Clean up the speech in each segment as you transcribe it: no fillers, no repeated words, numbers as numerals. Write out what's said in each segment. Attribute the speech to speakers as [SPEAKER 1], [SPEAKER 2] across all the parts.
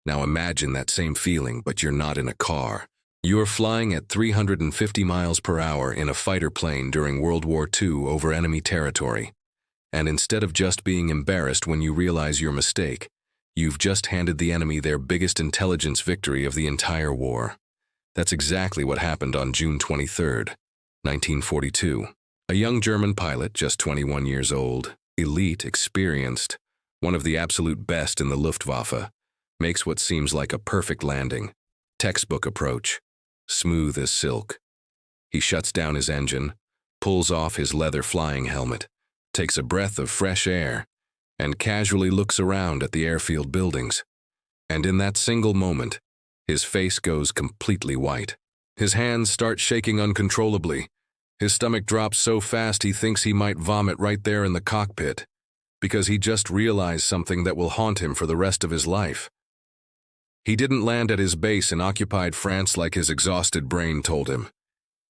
[SPEAKER 1] Now imagine that same feeling, but you're not in a car. You're flying at 350 miles per hour in a fighter plane during World War II over enemy territory. And instead of just being embarrassed when you realize your mistake, you've just handed the enemy their biggest intelligence victory of the entire war. That's exactly what happened on June 23rd, 1942. A young German pilot, just 21 years old, elite, experienced, one of the absolute best in the Luftwaffe, makes what seems like a perfect landing. Textbook approach, smooth as silk. He shuts down his engine, pulls off his leather flying helmet, takes a breath of fresh air, and casually looks around at the airfield buildings. And in that single moment, his face goes completely white. His hands start shaking uncontrollably. His stomach drops so fast he thinks he might vomit right there in the cockpit, because he just realized something that will haunt him for the rest of his life. He didn't land at his base in occupied France like his exhausted brain told him.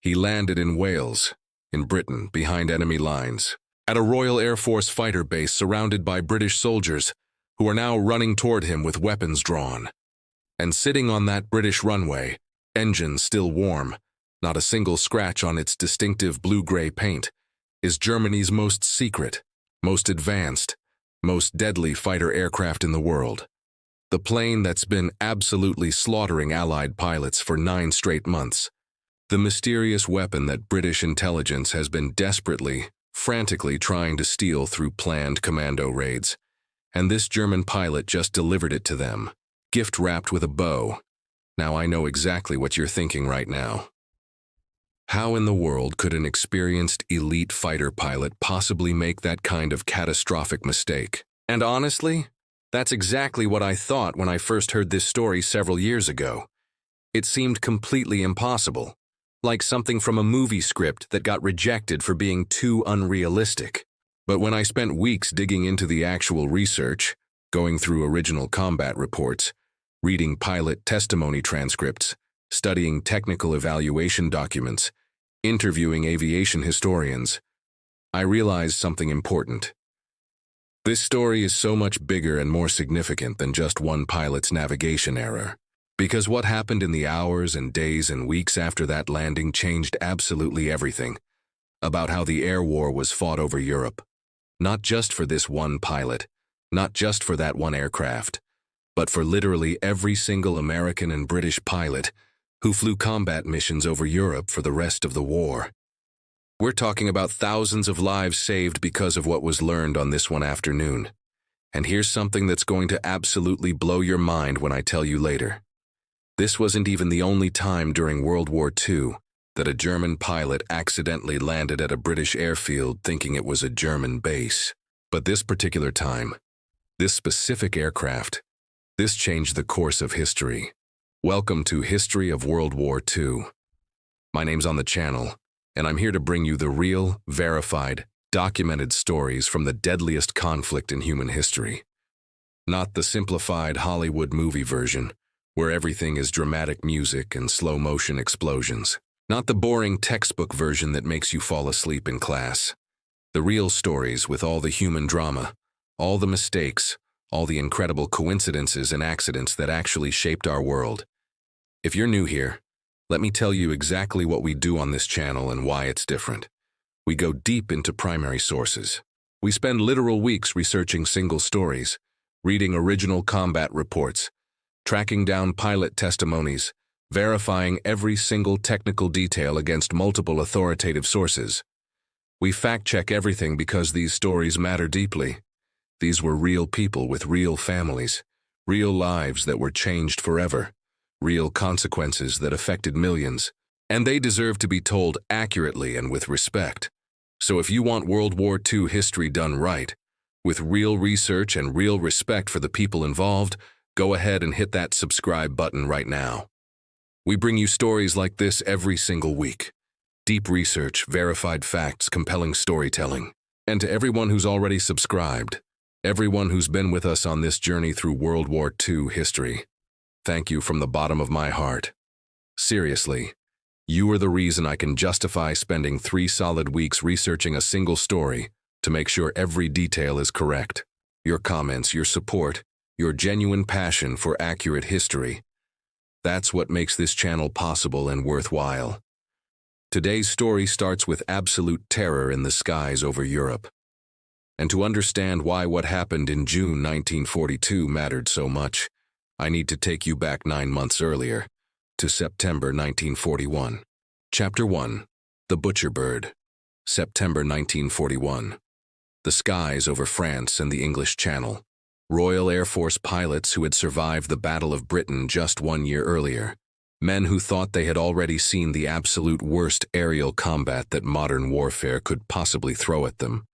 [SPEAKER 1] He landed in Wales, in Britain, behind enemy lines, at a Royal Air Force fighter base surrounded by British soldiers who are now running toward him with weapons drawn. And sitting on that British runway, engine still warm, not a single scratch on its distinctive blue-gray paint, is Germany's most secret, most advanced, most deadly fighter aircraft in the world. The plane that's been absolutely slaughtering Allied pilots for 9 straight months. The mysterious weapon that British intelligence has been desperately, frantically trying to steal through planned commando raids. And this German pilot just delivered it to them, gift-wrapped with a bow. Now I know exactly what you're thinking right now. How in the world could an experienced elite fighter pilot possibly make that kind of catastrophic mistake? And honestly, that's exactly what I thought when I first heard this story several years ago. It seemed completely impossible, like something from a movie script that got rejected for being too unrealistic. But when I spent weeks digging into the actual research, going through original combat reports, reading pilot testimony transcripts, studying technical evaluation documents, interviewing aviation historians, I realized something important. This story is so much bigger and more significant than just one pilot's navigation error. Because what happened in the hours and days and weeks after that landing changed absolutely everything about how the air war was fought over Europe. Not just for this one pilot, not just for that one aircraft, but for literally every single American and British pilot who flew combat missions over Europe for the rest of the war. We're talking about thousands of lives saved because of what was learned on this one afternoon. And here's something that's going to absolutely blow your mind when I tell you later. This wasn't even the only time during World War II that a German pilot accidentally landed at a British airfield thinking it was a German base. But this particular time, this specific aircraft, this changed the course of history. Welcome to History of World War II. My name's on the channel, and I'm here to bring you the real, verified, documented stories from the deadliest conflict in human history. Not the simplified Hollywood movie version, where everything is dramatic music and slow-motion explosions. Not the boring textbook version that makes you fall asleep in class. The real stories with all the human drama, all the mistakes, all the incredible coincidences and accidents that actually shaped our world. If you're new here, let me tell you exactly what we do on this channel and why it's different. We go deep into primary sources. We spend literal weeks researching single stories, reading original combat reports, tracking down pilot testimonies, verifying every single technical detail against multiple authoritative sources. We fact-check everything because these stories matter deeply. These were real people with real families, real lives that were changed forever, real consequences that affected millions, and they deserve to be told accurately and with respect. So if you want World War II history done right, with real research and real respect for the people involved, go ahead and hit that subscribe button right now. We bring you stories like this every single week. Deep research, verified facts, compelling storytelling. And to everyone who's already subscribed, everyone who's been with us on this journey through World War II history, thank you from the bottom of my heart. Seriously, you are the reason I can justify spending 3 solid weeks researching a single story to make sure every detail is correct. Your comments, your support, your genuine passion for accurate history. That's what makes this channel possible and worthwhile. Today's story starts with absolute terror in the skies over Europe. And to understand why what happened in June 1942 mattered so much, I need to take you back 9 months earlier, to September 1941. Chapter 1. The Butcher Bird. September 1941. The skies over France and the English Channel. Royal Air Force pilots who had survived the Battle of Britain just 1 year earlier. Men who thought they had already seen the absolute worst aerial combat that modern warfare could possibly throw at them.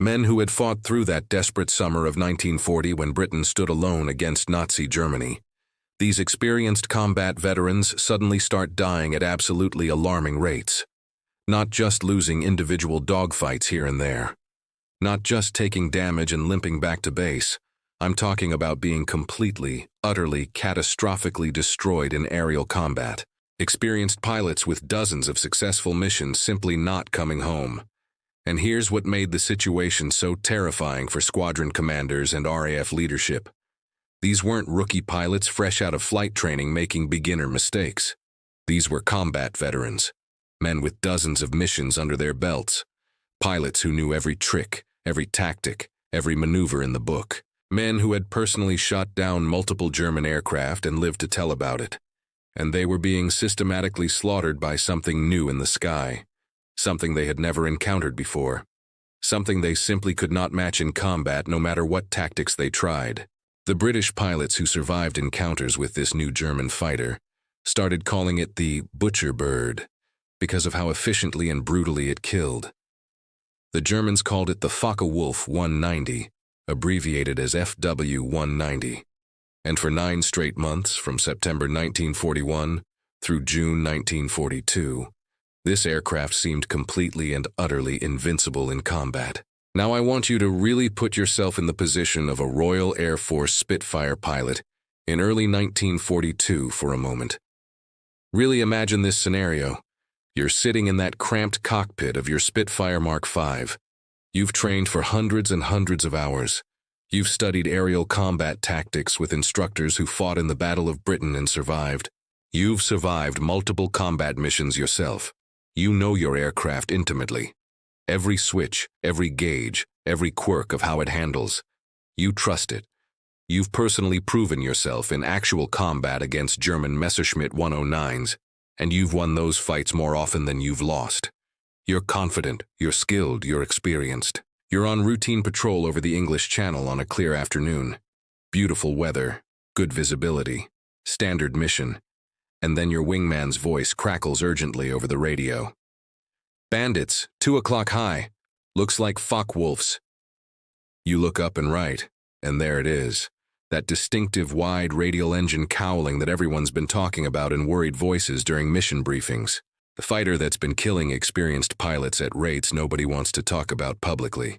[SPEAKER 1] Men who had fought through that desperate summer of 1940 when Britain stood alone against Nazi Germany. These experienced combat veterans suddenly start dying at absolutely alarming rates. Not just losing individual dogfights here and there. Not just taking damage and limping back to base. I'm talking about being completely, utterly, catastrophically destroyed in aerial combat. Experienced pilots with dozens of successful missions simply not coming home. And here's what made the situation so terrifying for squadron commanders and RAF leadership. These weren't rookie pilots fresh out of flight training making beginner mistakes. These were combat veterans, men with dozens of missions under their belts, pilots who knew every trick, every tactic, every maneuver in the book, men who had personally shot down multiple German aircraft and lived to tell about it. And they were being systematically slaughtered by something new in the sky. Something they had never encountered before. Something they simply could not match in combat no matter what tactics they tried. The British pilots who survived encounters with this new German fighter started calling it the Butcher Bird because of how efficiently and brutally it killed. The Germans called it the Focke-Wulf 190, abbreviated as FW-190. And for 9 straight months, from September 1941 through June 1942, this aircraft seemed completely and utterly invincible in combat. Now I want you to really put yourself in the position of a Royal Air Force Spitfire pilot in early 1942 for a moment. Really imagine this scenario. You're sitting in that cramped cockpit of your Spitfire Mark V. You've trained for hundreds and hundreds of hours. You've studied aerial combat tactics with instructors who fought in the Battle of Britain and survived. You've survived multiple combat missions yourself. You know your aircraft intimately. Every switch, every gauge, every quirk of how it handles. You trust it. You've personally proven yourself in actual combat against German Messerschmitt 109s, and you've won those fights more often than you've lost. You're confident, you're skilled, you're experienced. You're on routine patrol over the English Channel on a clear afternoon. Beautiful weather, good visibility, standard mission. And then your wingman's voice crackles urgently over the radio. Bandits, 2 o'clock high. Looks like Focke-Wulfs. You look up and right, and there it is. That distinctive wide radial engine cowling that everyone's been talking about in worried voices during mission briefings. The fighter that's been killing experienced pilots at rates nobody wants to talk about publicly.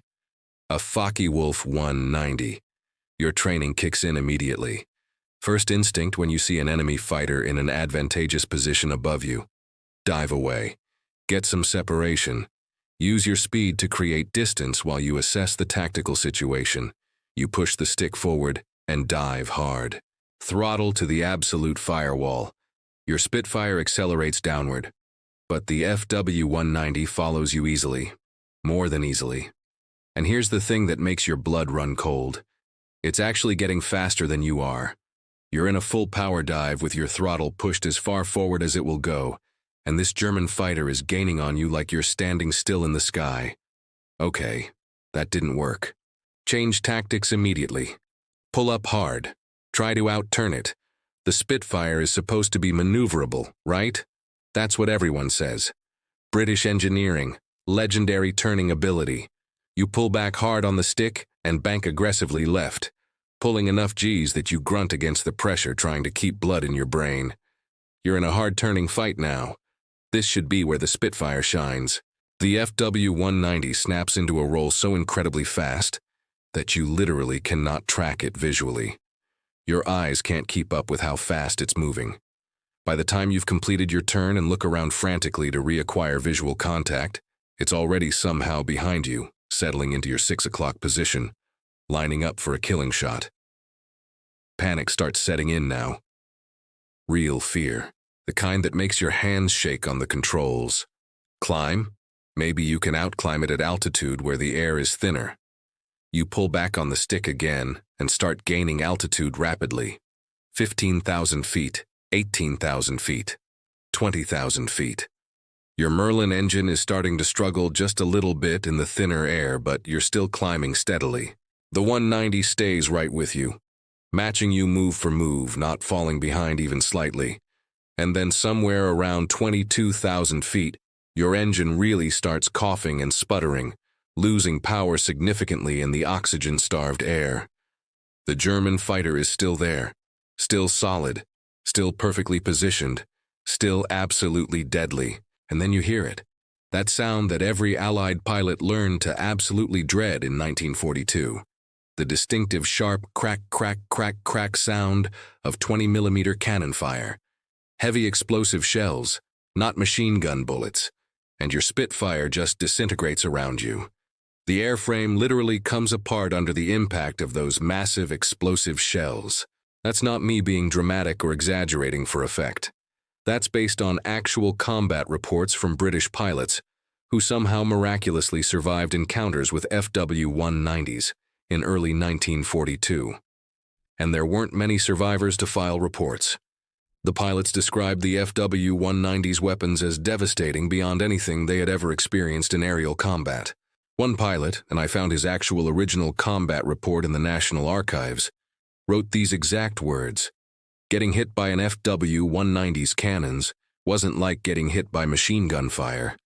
[SPEAKER 1] A Focke-Wulf 190. Your training kicks in immediately. First instinct when you see an enemy fighter in an advantageous position above you. Dive away. Get some separation. Use your speed to create distance while you assess the tactical situation. You push the stick forward and dive hard. Throttle to the absolute firewall. Your Spitfire accelerates downward, but the FW-190 follows you easily. More than easily. And here's the thing that makes your blood run cold. It's actually getting faster than you are. You're in a full power dive with your throttle pushed as far forward as it will go, and this German fighter is gaining on you like you're standing still in the sky. Okay, that didn't work. Change tactics immediately. Pull up hard. Try to outturn it. The Spitfire is supposed to be maneuverable, right? That's what everyone says. British engineering, legendary turning ability. You pull back hard on the stick and bank aggressively left, pulling enough G's that you grunt against the pressure trying to keep blood in your brain. You're in a hard-turning fight now. This should be where the Spitfire shines. The FW-190 snaps into a roll so incredibly fast that you literally cannot track it visually. Your eyes can't keep up with how fast it's moving. By the time you've completed your turn and look around frantically to reacquire visual contact, it's already somehow behind you, settling into your 6 o'clock position, lining up for a killing shot. panic starts setting in now. Real fear. The kind that makes your hands shake on the controls. Climb? Maybe you can outclimb it at altitude where the air is thinner. You pull back on the stick again and start gaining altitude rapidly. 15,000 feet, 18,000 feet, 20,000 feet. Your Merlin engine is starting to struggle just a little bit in the thinner air, but you're still climbing steadily. The 190 stays right with you, matching you move for move, not falling behind even slightly. And then somewhere around 22,000 feet, your engine really starts coughing and sputtering, losing power significantly in the oxygen-starved air. The German fighter is still there, still solid, still perfectly positioned, still absolutely deadly. And then you hear it, that sound that every Allied pilot learned to absolutely dread in 1942. The distinctive sharp crack, crack, crack, crack sound of 20mm cannon fire. Heavy explosive shells, not machine gun bullets, and your Spitfire just disintegrates around you. The airframe literally comes apart under the impact of those massive explosive shells. That's not me being dramatic or exaggerating for effect. That's based on actual combat reports from British pilots who somehow miraculously survived encounters with FW-190s in early 1942. And there weren't many survivors to file reports. The pilots described the FW-190's weapons as devastating beyond anything they had ever experienced in aerial combat. One pilot, and I found his actual original combat report in the National Archives, wrote these exact words: "Getting hit by an FW-190's cannons wasn't like getting hit by machine gun fire.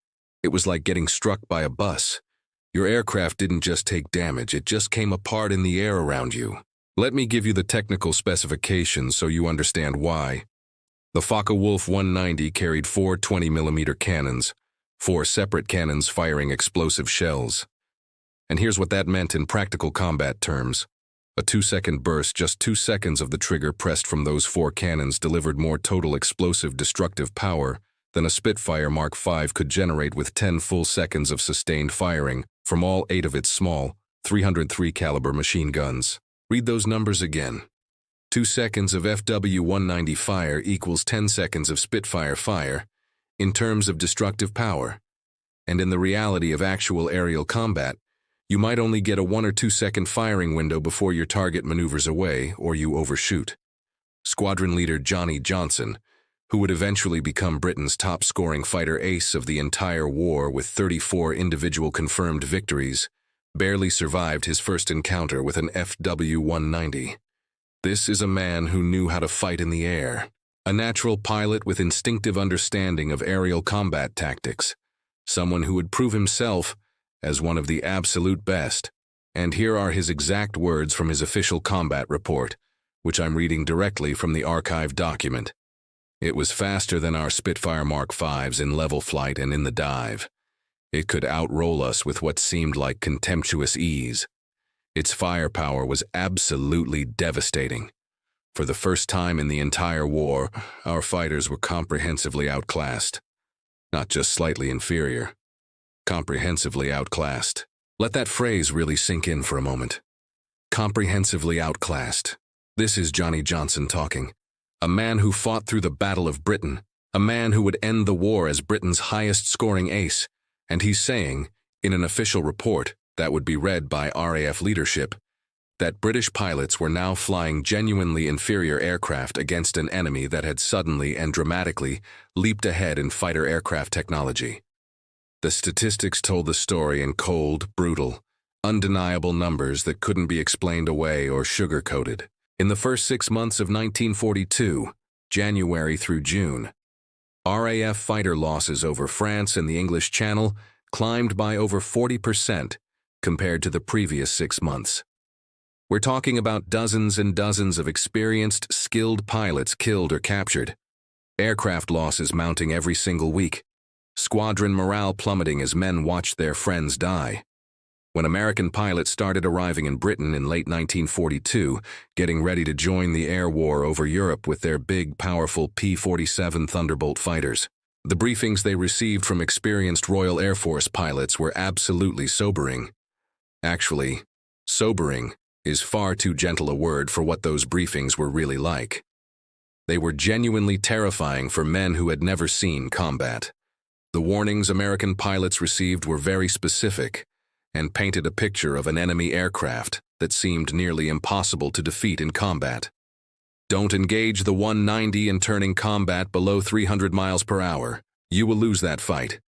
[SPEAKER 1] It was like getting struck by a bus. Your aircraft didn't just take damage, it just came apart in the air around you." Let me give you the technical specifications so you understand why. The Focke-Wulf 190 carried 4 20mm cannons, 4 separate cannons firing explosive shells. And here's what that meant in practical combat terms. A 2-second burst, just 2 seconds of the trigger pressed from those 4 cannons, delivered more total explosive destructive power than a Spitfire Mark V could generate with 10 full seconds of sustained firing from all 8 of its small, 303 caliber machine guns. Read those numbers again. 2 seconds of FW-190 fire equals 10 seconds of Spitfire fire in terms of destructive power. And in the reality of actual aerial combat, you might only get a 1 or 2 second firing window before your target maneuvers away or you overshoot. Squadron leader Johnny Johnson, who would eventually become Britain's top-scoring fighter ace of the entire war with 34 individual confirmed victories, barely survived his first encounter with an FW-190. This is a man who knew how to fight in the air, a natural pilot with instinctive understanding of aerial combat tactics, someone who would prove himself as one of the absolute best. And here are his exact words from his official combat report, which I'm reading directly from the archived document. "It was faster than our Spitfire Mark V's in level flight and in the dive. It could outroll us with what seemed like contemptuous ease. Its firepower was absolutely devastating. For the first time in the entire war, our fighters were comprehensively outclassed. Not just slightly inferior. Comprehensively outclassed." Let that phrase really sink in for a moment. Comprehensively outclassed. This is Johnny Johnson talking. A man who fought through the Battle of Britain. A man who would end the war as Britain's highest-scoring ace. And he's saying, in an official report that would be read by RAF leadership, that British pilots were now flying genuinely inferior aircraft against an enemy that had suddenly and dramatically leaped ahead in fighter aircraft technology. The statistics told the story in cold, brutal, undeniable numbers that couldn't be explained away or sugar-coated. In the first 6 months of 1942, January through June, RAF fighter losses over France and the English Channel climbed by over 40% compared to the previous 6 months. We're talking about dozens and dozens of experienced, skilled pilots killed or captured. Aircraft losses mounting every single week. Squadron morale plummeting as men watched their friends die. When American pilots started arriving in Britain in late 1942, getting ready to join the air war over Europe with their big, powerful P-47 Thunderbolt fighters, the briefings they received from experienced Royal Air Force pilots were absolutely sobering. Actually, sobering is far too gentle a word for what those briefings were really like. They were genuinely terrifying for men who had never seen combat. The warnings American pilots received were very specific and painted a picture of an enemy aircraft that seemed nearly impossible to defeat in combat. Don't engage the 190 in turning combat below 300 miles per hour. You will lose that fight.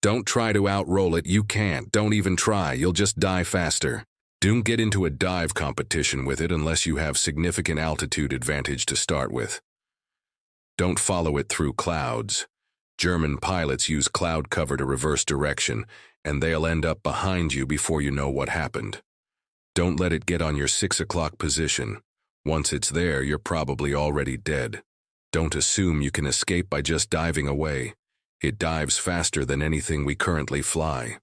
[SPEAKER 1] Don't try to outroll it. You can't. Don't even try. You'll just die faster. Don't get into a dive competition with it unless you have significant altitude advantage to start with. Don't follow it through clouds. German pilots use cloud cover to reverse direction, and they'll end up behind you before you know what happened. Don't let it get on your 6 o'clock position. Once it's there, you're probably already dead. Don't assume you can escape by just diving away. It dives faster than anything we currently fly.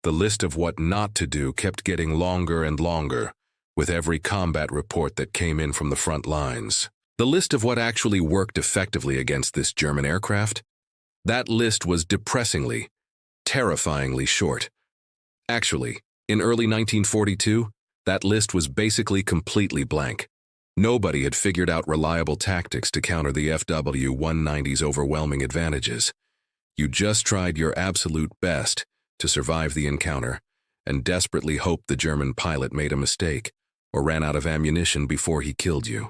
[SPEAKER 1] The list of what not to do kept getting longer and longer, with every combat report that came in from the front lines. The list of what actually worked effectively against this German aircraft? That list was depressingly, terrifyingly short. Actually, in early 1942, that list was basically completely blank. Nobody had figured out reliable tactics to counter the FW-190's overwhelming advantages. You just tried your absolute best to survive the encounter and desperately hoped the German pilot made a mistake or ran out of ammunition before he killed you.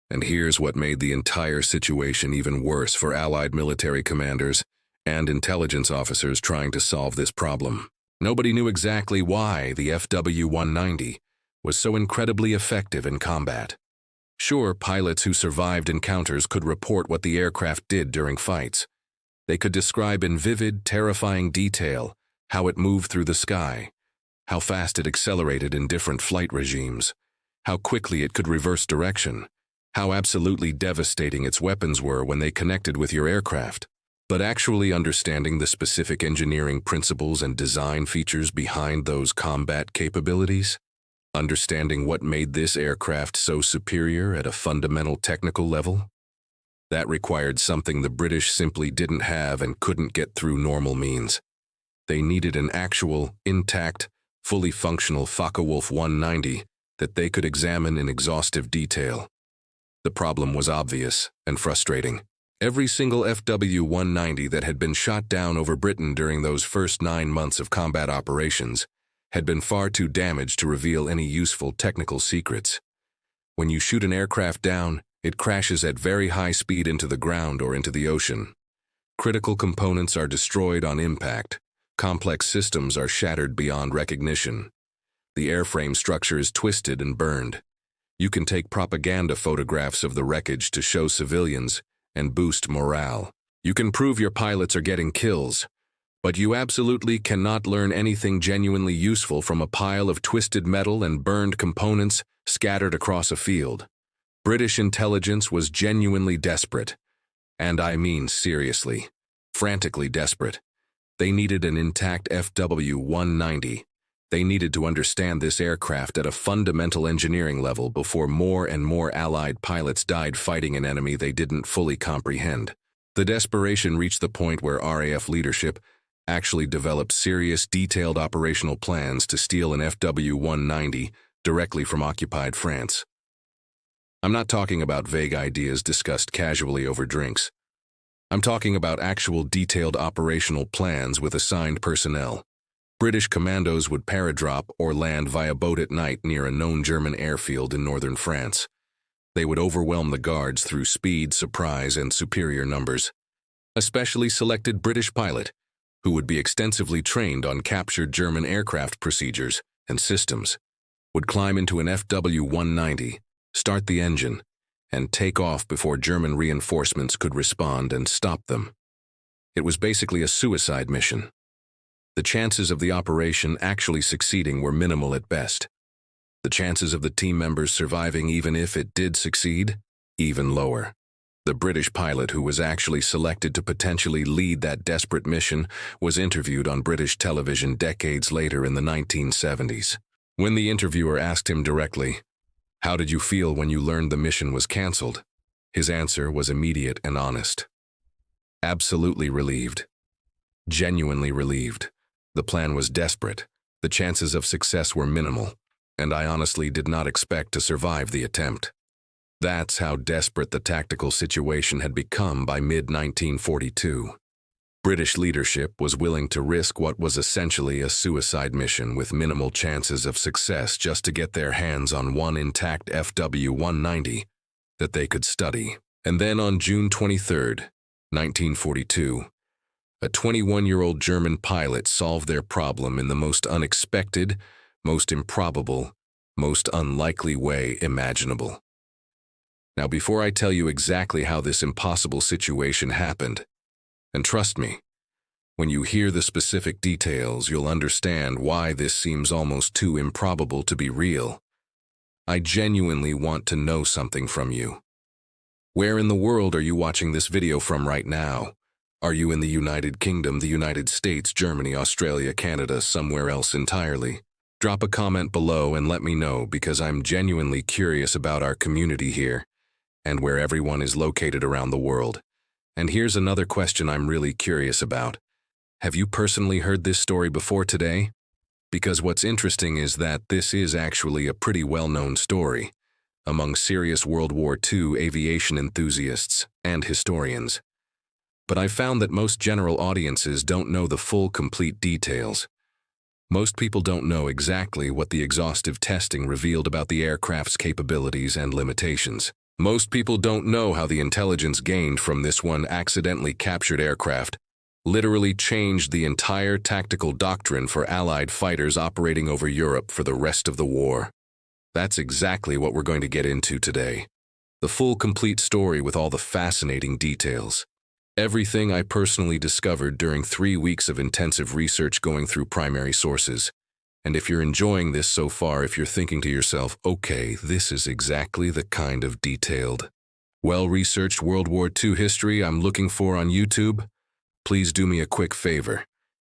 [SPEAKER 1] And here's what made the entire situation even worse for Allied military commanders and intelligence officers trying to solve this problem. Nobody knew exactly why the FW-190 was so incredibly effective in combat. Sure, pilots who survived encounters could report what the aircraft did during fights. They could describe in vivid, terrifying detail how it moved through the sky, how fast it accelerated in different flight regimes, how quickly it could reverse direction, how absolutely devastating its weapons were when they connected with your aircraft. But actually understanding the specific engineering principles and design features behind those combat capabilities, understanding what made this aircraft so superior at a fundamental technical level, that required something the British simply didn't have and couldn't get through normal means. They needed an actual, intact, fully functional Focke-Wulf 190 that they could examine in exhaustive detail. The problem was obvious and frustrating. Every single FW-190 that had been shot down over Britain during those first 9 months of combat operations had been far too damaged to reveal any useful technical secrets. When you shoot an aircraft down, it crashes at very high speed into the ground or into the ocean. Critical components are destroyed on impact. Complex systems are shattered beyond recognition. The airframe structure is twisted and burned. You can take propaganda photographs of the wreckage to show civilians and boost morale. You can prove your pilots are getting kills, but you absolutely cannot learn anything genuinely useful from a pile of twisted metal and burned components scattered across a field. British intelligence was genuinely desperate, and I mean seriously, frantically desperate. They needed an intact FW-190. They needed to understand this aircraft at a fundamental engineering level before more and more Allied pilots died fighting an enemy they didn't fully comprehend. The desperation reached the point where RAF leadership actually developed serious, detailed operational plans to steal an FW-190 directly from occupied France. I'm not talking about vague ideas discussed casually over drinks. I'm talking about actual detailed operational plans with assigned personnel. British commandos would paradrop or land via boat at night near a known German airfield in northern France. They would overwhelm the guards through speed, surprise, and superior numbers. A specially selected British pilot, who would be extensively trained on captured German aircraft procedures and systems, would climb into an FW-190, start the engine, and take off before German reinforcements could respond and stop them. It was basically a suicide mission. The chances of the operation actually succeeding were minimal at best. The chances of the team members surviving even if it did succeed, even lower. The British pilot who was actually selected to potentially lead that desperate mission was interviewed on British television decades later in the 1970s. When the interviewer asked him directly, "How did you feel when you learned the mission was cancelled?" his answer was immediate and honest. Absolutely relieved. Genuinely relieved. The plan was desperate. The chances of success were minimal. and I honestly did not expect to survive the attempt. That's how desperate the tactical situation had become by mid-1942. British leadership was willing to risk what was essentially a suicide mission with minimal chances of success just to get their hands on one intact FW-190 that they could study. And then on June 23, 1942, a 21-year-old German pilot solved their problem in the most unexpected, most improbable, most unlikely way imaginable. Now, before I tell you exactly how this impossible situation happened, and trust me, when you hear the specific details, you'll understand why this seems almost too improbable to be real. I genuinely want to know something from you. Where in the world are you watching this video from right now? Are you in the United Kingdom, the United States, Germany, Australia, Canada, somewhere else entirely? Drop a comment below and let me know, because I'm genuinely curious about our community here and where everyone is located around the world. And here's another question I'm really curious about. Have you personally heard this story before today? Because what's interesting is that this is actually a pretty well-known story among serious World War II aviation enthusiasts and historians. But I've found that most general audiences don't know the full, complete details. Most people don't know exactly what the exhaustive testing revealed about the aircraft's capabilities and limitations. Most people don't know how the intelligence gained from this one accidentally captured aircraft literally changed the entire tactical doctrine for Allied fighters operating over Europe for the rest of the war. That's exactly what we're going to get into today. The full, complete story with all the fascinating details. Everything I personally discovered during 3 weeks of intensive research going through primary sources. And if you're enjoying this so far, if you're thinking to yourself, okay, this is exactly the kind of detailed, well-researched World War II history I'm looking for on YouTube, please do me a quick favor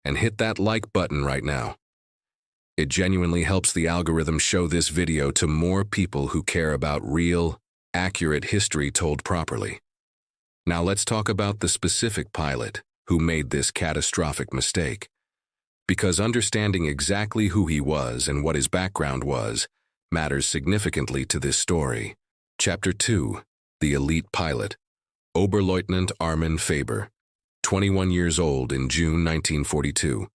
[SPEAKER 1] and hit that like button right now. It genuinely helps the algorithm show this video to more people who care about real, accurate history told properly. Now let's talk about the specific pilot who made this catastrophic mistake. Because understanding exactly who he was and what his background was matters significantly to this story. Chapter 2, The Elite Pilot. Oberleutnant Armin Faber, 21 years old in June 1942.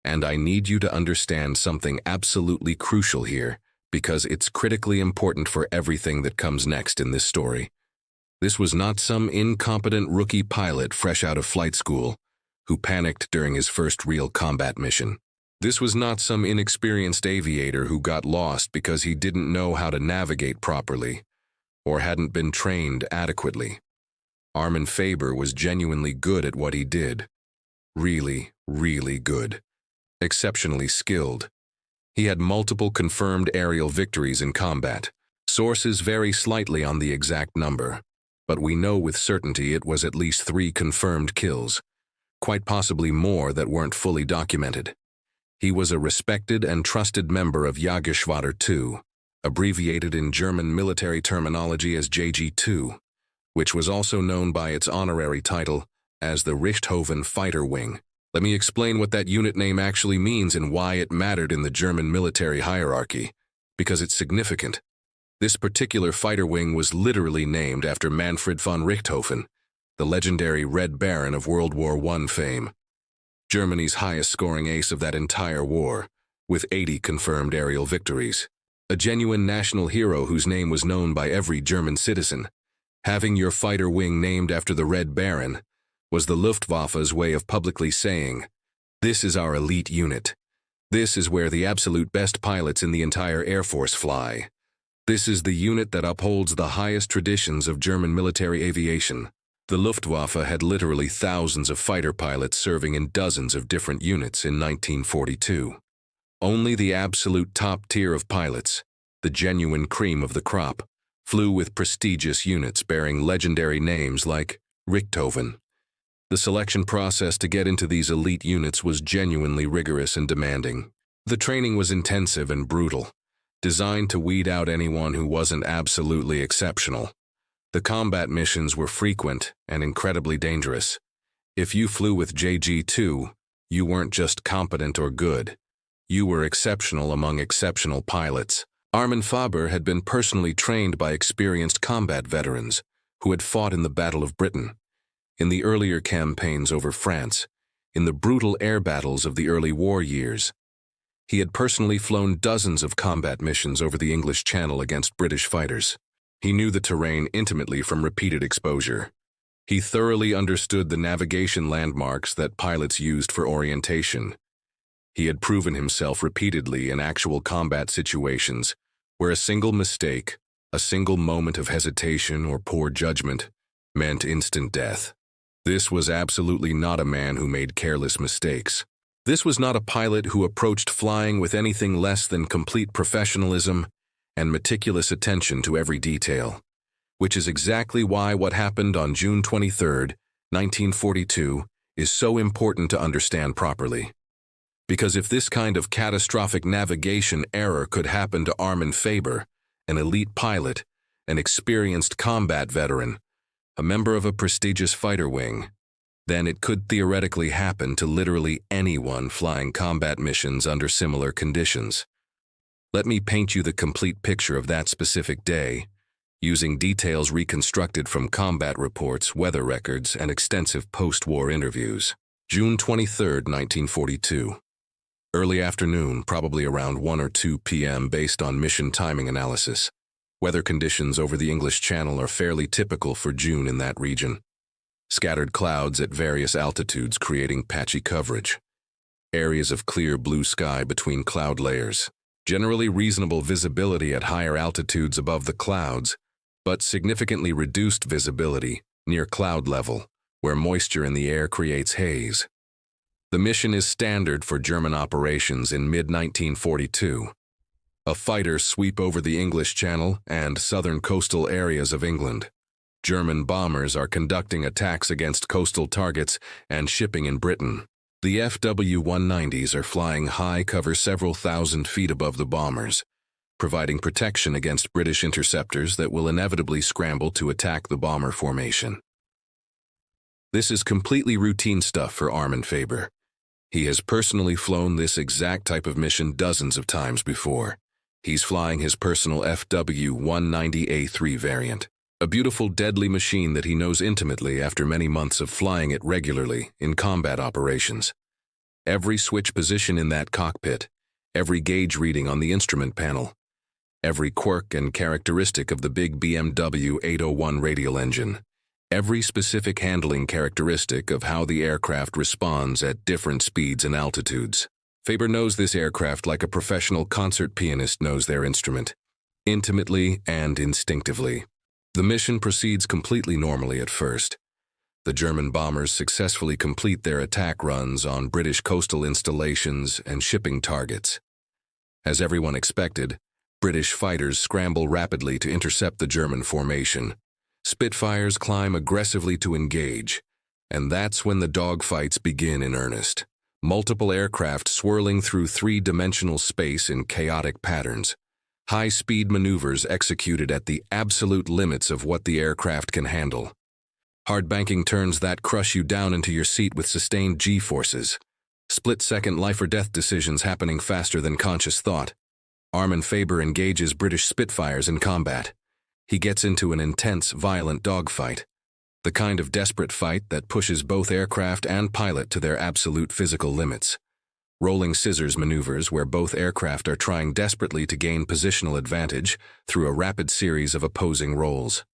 [SPEAKER 1] And I need you to understand something absolutely crucial here, because it's critically important for everything that comes next in this story. This was not some incompetent rookie pilot fresh out of flight school who panicked during his first real combat mission. This was not some inexperienced aviator who got lost because he didn't know how to navigate properly or hadn't been trained adequately. Armin Faber was genuinely good at what he did. Really, really good. Exceptionally skilled. He had multiple confirmed aerial victories in combat. Sources vary slightly on the exact number, but we know with certainty it was at least 3 confirmed kills. Quite possibly more that weren't fully documented. He was a respected and trusted member of Jägerschwader II, abbreviated in German military terminology as JG2, which was also known by its honorary title as the Richthofen Fighter Wing. Let me explain what that unit name actually means and why it mattered in the German military hierarchy, because it's significant. This particular fighter wing was literally named after Manfred von Richthofen, the legendary Red Baron of World War I fame, Germany's highest-scoring ace of that entire war, with 80 confirmed aerial victories. A genuine national hero whose name was known by every German citizen. Having your fighter wing named after the Red Baron was the Luftwaffe's way of publicly saying, "This is our elite unit. This is where the absolute best pilots in the entire Air Force fly. This is the unit that upholds the highest traditions of German military aviation." The Luftwaffe had literally thousands of fighter pilots serving in dozens of different units in 1942. Only the absolute top tier of pilots, the genuine cream of the crop, flew with prestigious units bearing legendary names like Richthofen. The selection process to get into these elite units was genuinely rigorous and demanding. The training was intensive and brutal, designed to weed out anyone who wasn't absolutely exceptional. The combat missions were frequent and incredibly dangerous. If you flew with JG2, you weren't just competent or good. You were exceptional among exceptional pilots. Armin Faber had been personally trained by experienced combat veterans who had fought in the Battle of Britain, in the earlier campaigns over France, in the brutal air battles of the early war years. He had personally flown dozens of combat missions over the English Channel against British fighters. He knew the terrain intimately from repeated exposure. He thoroughly understood the navigation landmarks that pilots used for orientation. He had proven himself repeatedly in actual combat situations where a single mistake, a single moment of hesitation or poor judgment meant instant death. This was absolutely not a man who made careless mistakes. This was not a pilot who approached flying with anything less than complete professionalism and meticulous attention to every detail, which is exactly why what happened on June 23, 1942, is so important to understand properly. Because if this kind of catastrophic navigation error could happen to Armin Faber, an elite pilot, an experienced combat veteran, a member of a prestigious fighter wing, then it could theoretically happen to literally anyone flying combat missions under similar conditions. Let me paint you the complete picture of that specific day, using details reconstructed from combat reports, weather records, and extensive post-war interviews. June 23, 1942. Early afternoon, probably around 1 or 2 p.m. based on mission timing analysis. Weather conditions over the English Channel are fairly typical for June in that region. Scattered clouds at various altitudes creating patchy coverage. Areas of clear blue sky between cloud layers. Generally reasonable visibility at higher altitudes above the clouds, but significantly reduced visibility near cloud level, where moisture in the air creates haze. The mission is standard for German operations in mid-1942. A fighter sweep over the English Channel and southern coastal areas of England. German bombers are conducting attacks against coastal targets and shipping in Britain. The FW-190s are flying high cover several thousand feet above the bombers, providing protection against British interceptors that will inevitably scramble to attack the bomber formation. This is completely routine stuff for Armin Faber. He has personally flown this exact type of mission dozens of times before. He's flying his personal FW-190A3 variant. A beautiful, deadly machine that he knows intimately after many months of flying it regularly in combat operations. Every switch position in that cockpit, every gauge reading on the instrument panel, every quirk and characteristic of the big BMW 801 radial engine, every specific handling characteristic of how the aircraft responds at different speeds and altitudes. Faber knows this aircraft like a professional concert pianist knows their instrument, intimately and instinctively. The mission proceeds completely normally at first. The German bombers successfully complete their attack runs on British coastal installations and shipping targets. As everyone expected, British fighters scramble rapidly to intercept the German formation. Spitfires climb aggressively to engage, and that's when the dogfights begin in earnest. Multiple aircraft swirling through three-dimensional space in chaotic patterns. High-speed maneuvers executed at the absolute limits of what the aircraft can handle. Hard-banking turns that crush you down into your seat with sustained G-forces. Split-second life-or-death decisions happening faster than conscious thought. Armin Faber engages British Spitfires in combat. He gets into an intense, violent dogfight. The kind of desperate fight that pushes both aircraft and pilot to their absolute physical limits. Rolling scissors maneuvers where both aircraft are trying desperately to gain positional advantage through a rapid series of opposing rolls.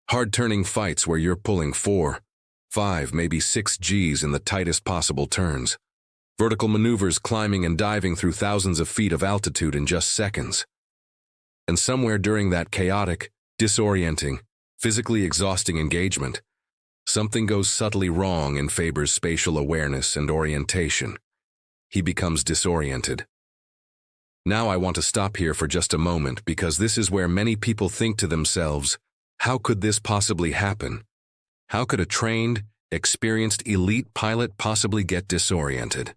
[SPEAKER 1] Hard-turning fights where you're pulling 4, 5, maybe 6 Gs in the tightest possible turns. Vertical maneuvers climbing and diving through thousands of feet of altitude in just seconds. And somewhere during that chaotic, disorienting, physically exhausting engagement, something goes subtly wrong in Faber's spatial awareness and orientation. He becomes disoriented. Now I want to stop here for just a moment because this is where many people think to themselves, how could this possibly happen? How could a trained, experienced elite pilot possibly get disoriented?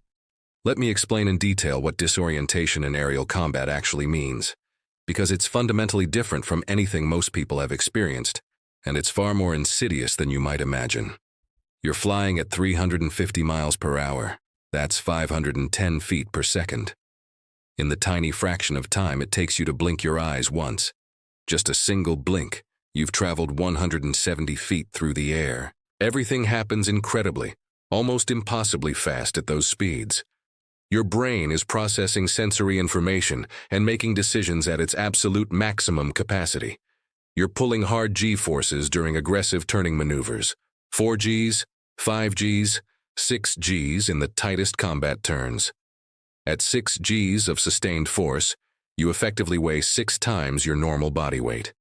[SPEAKER 1] Let me explain in detail what disorientation in aerial combat actually means, because it's fundamentally different from anything most people have experienced, and it's far more insidious than you might imagine. You're flying at 350 miles per hour. That's 510 feet per second. In the tiny fraction of time it takes you to blink your eyes once, just a single blink, you've traveled 170 feet through the air. Everything happens incredibly, almost impossibly fast at those speeds. Your brain is processing sensory information and making decisions at its absolute maximum capacity. You're pulling hard G-forces during aggressive turning maneuvers. 4 Gs, 5 Gs, 6 Gs in the tightest combat turns. At 6 Gs of sustained force, you effectively weigh 6 times your normal body weight.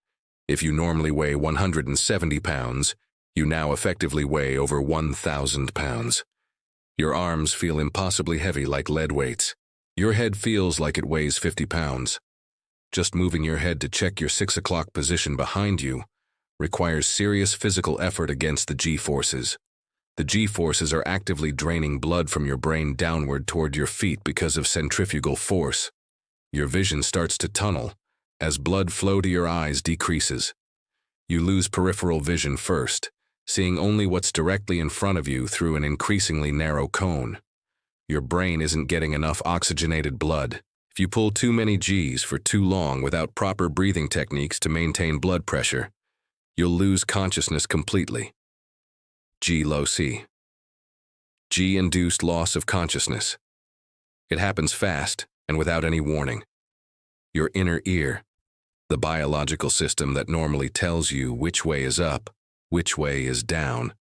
[SPEAKER 1] If you normally weigh 170 pounds, you now effectively weigh over 1,000 pounds. Your arms feel impossibly heavy like lead weights. Your head feels like it weighs 50 pounds. Just moving your head to check your 6 o'clock position behind you requires serious physical effort against the G-forces. The G-forces are actively draining blood from your brain downward toward your feet because of centrifugal force. Your vision starts to tunnel as blood flow to your eyes decreases. You lose peripheral vision first, seeing only what's directly in front of you through an increasingly narrow cone. Your brain isn't getting enough oxygenated blood. If you pull too many Gs for too long without proper breathing techniques to maintain blood pressure, you'll lose consciousness completely. G-low-C. G-induced loss of consciousness. It happens fast and without any warning. Your inner ear, the biological system that normally tells you which way is up, which way is down,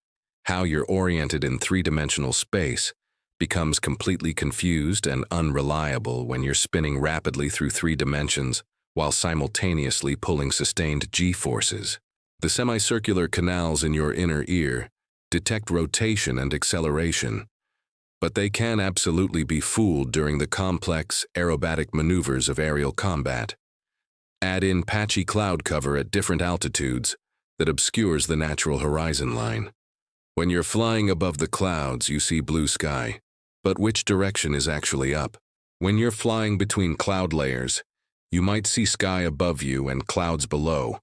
[SPEAKER 1] how you're oriented in three-dimensional space, becomes completely confused and unreliable when you're spinning rapidly through 3 dimensions while simultaneously pulling sustained G-forces. The semicircular canals in your inner ear detect rotation and acceleration, but they can absolutely be fooled during the complex aerobatic maneuvers of aerial combat. Add in patchy cloud cover at different altitudes that obscures the natural horizon line. When you're flying above the clouds, you see blue sky, but which direction is actually up? When you're flying between cloud layers, you might see sky above you and clouds below,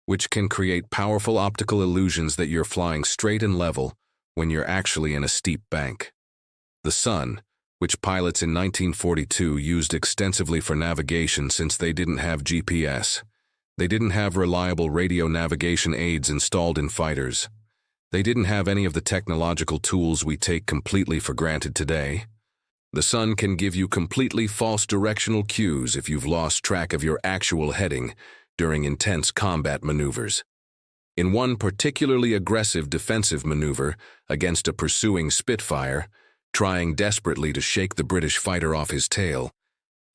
[SPEAKER 1] which can create powerful optical illusions that you're flying straight and level when you're actually in a steep bank. The sun, which pilots in 1942 used extensively for navigation since they didn't have GPS. They didn't have reliable radio navigation aids installed in fighters. They didn't have any of the technological tools we take completely for granted today. The sun can give you completely false directional cues if you've lost track of your actual heading during intense combat maneuvers. In one particularly aggressive defensive maneuver against a pursuing Spitfire, trying desperately to shake the British fighter off his tail,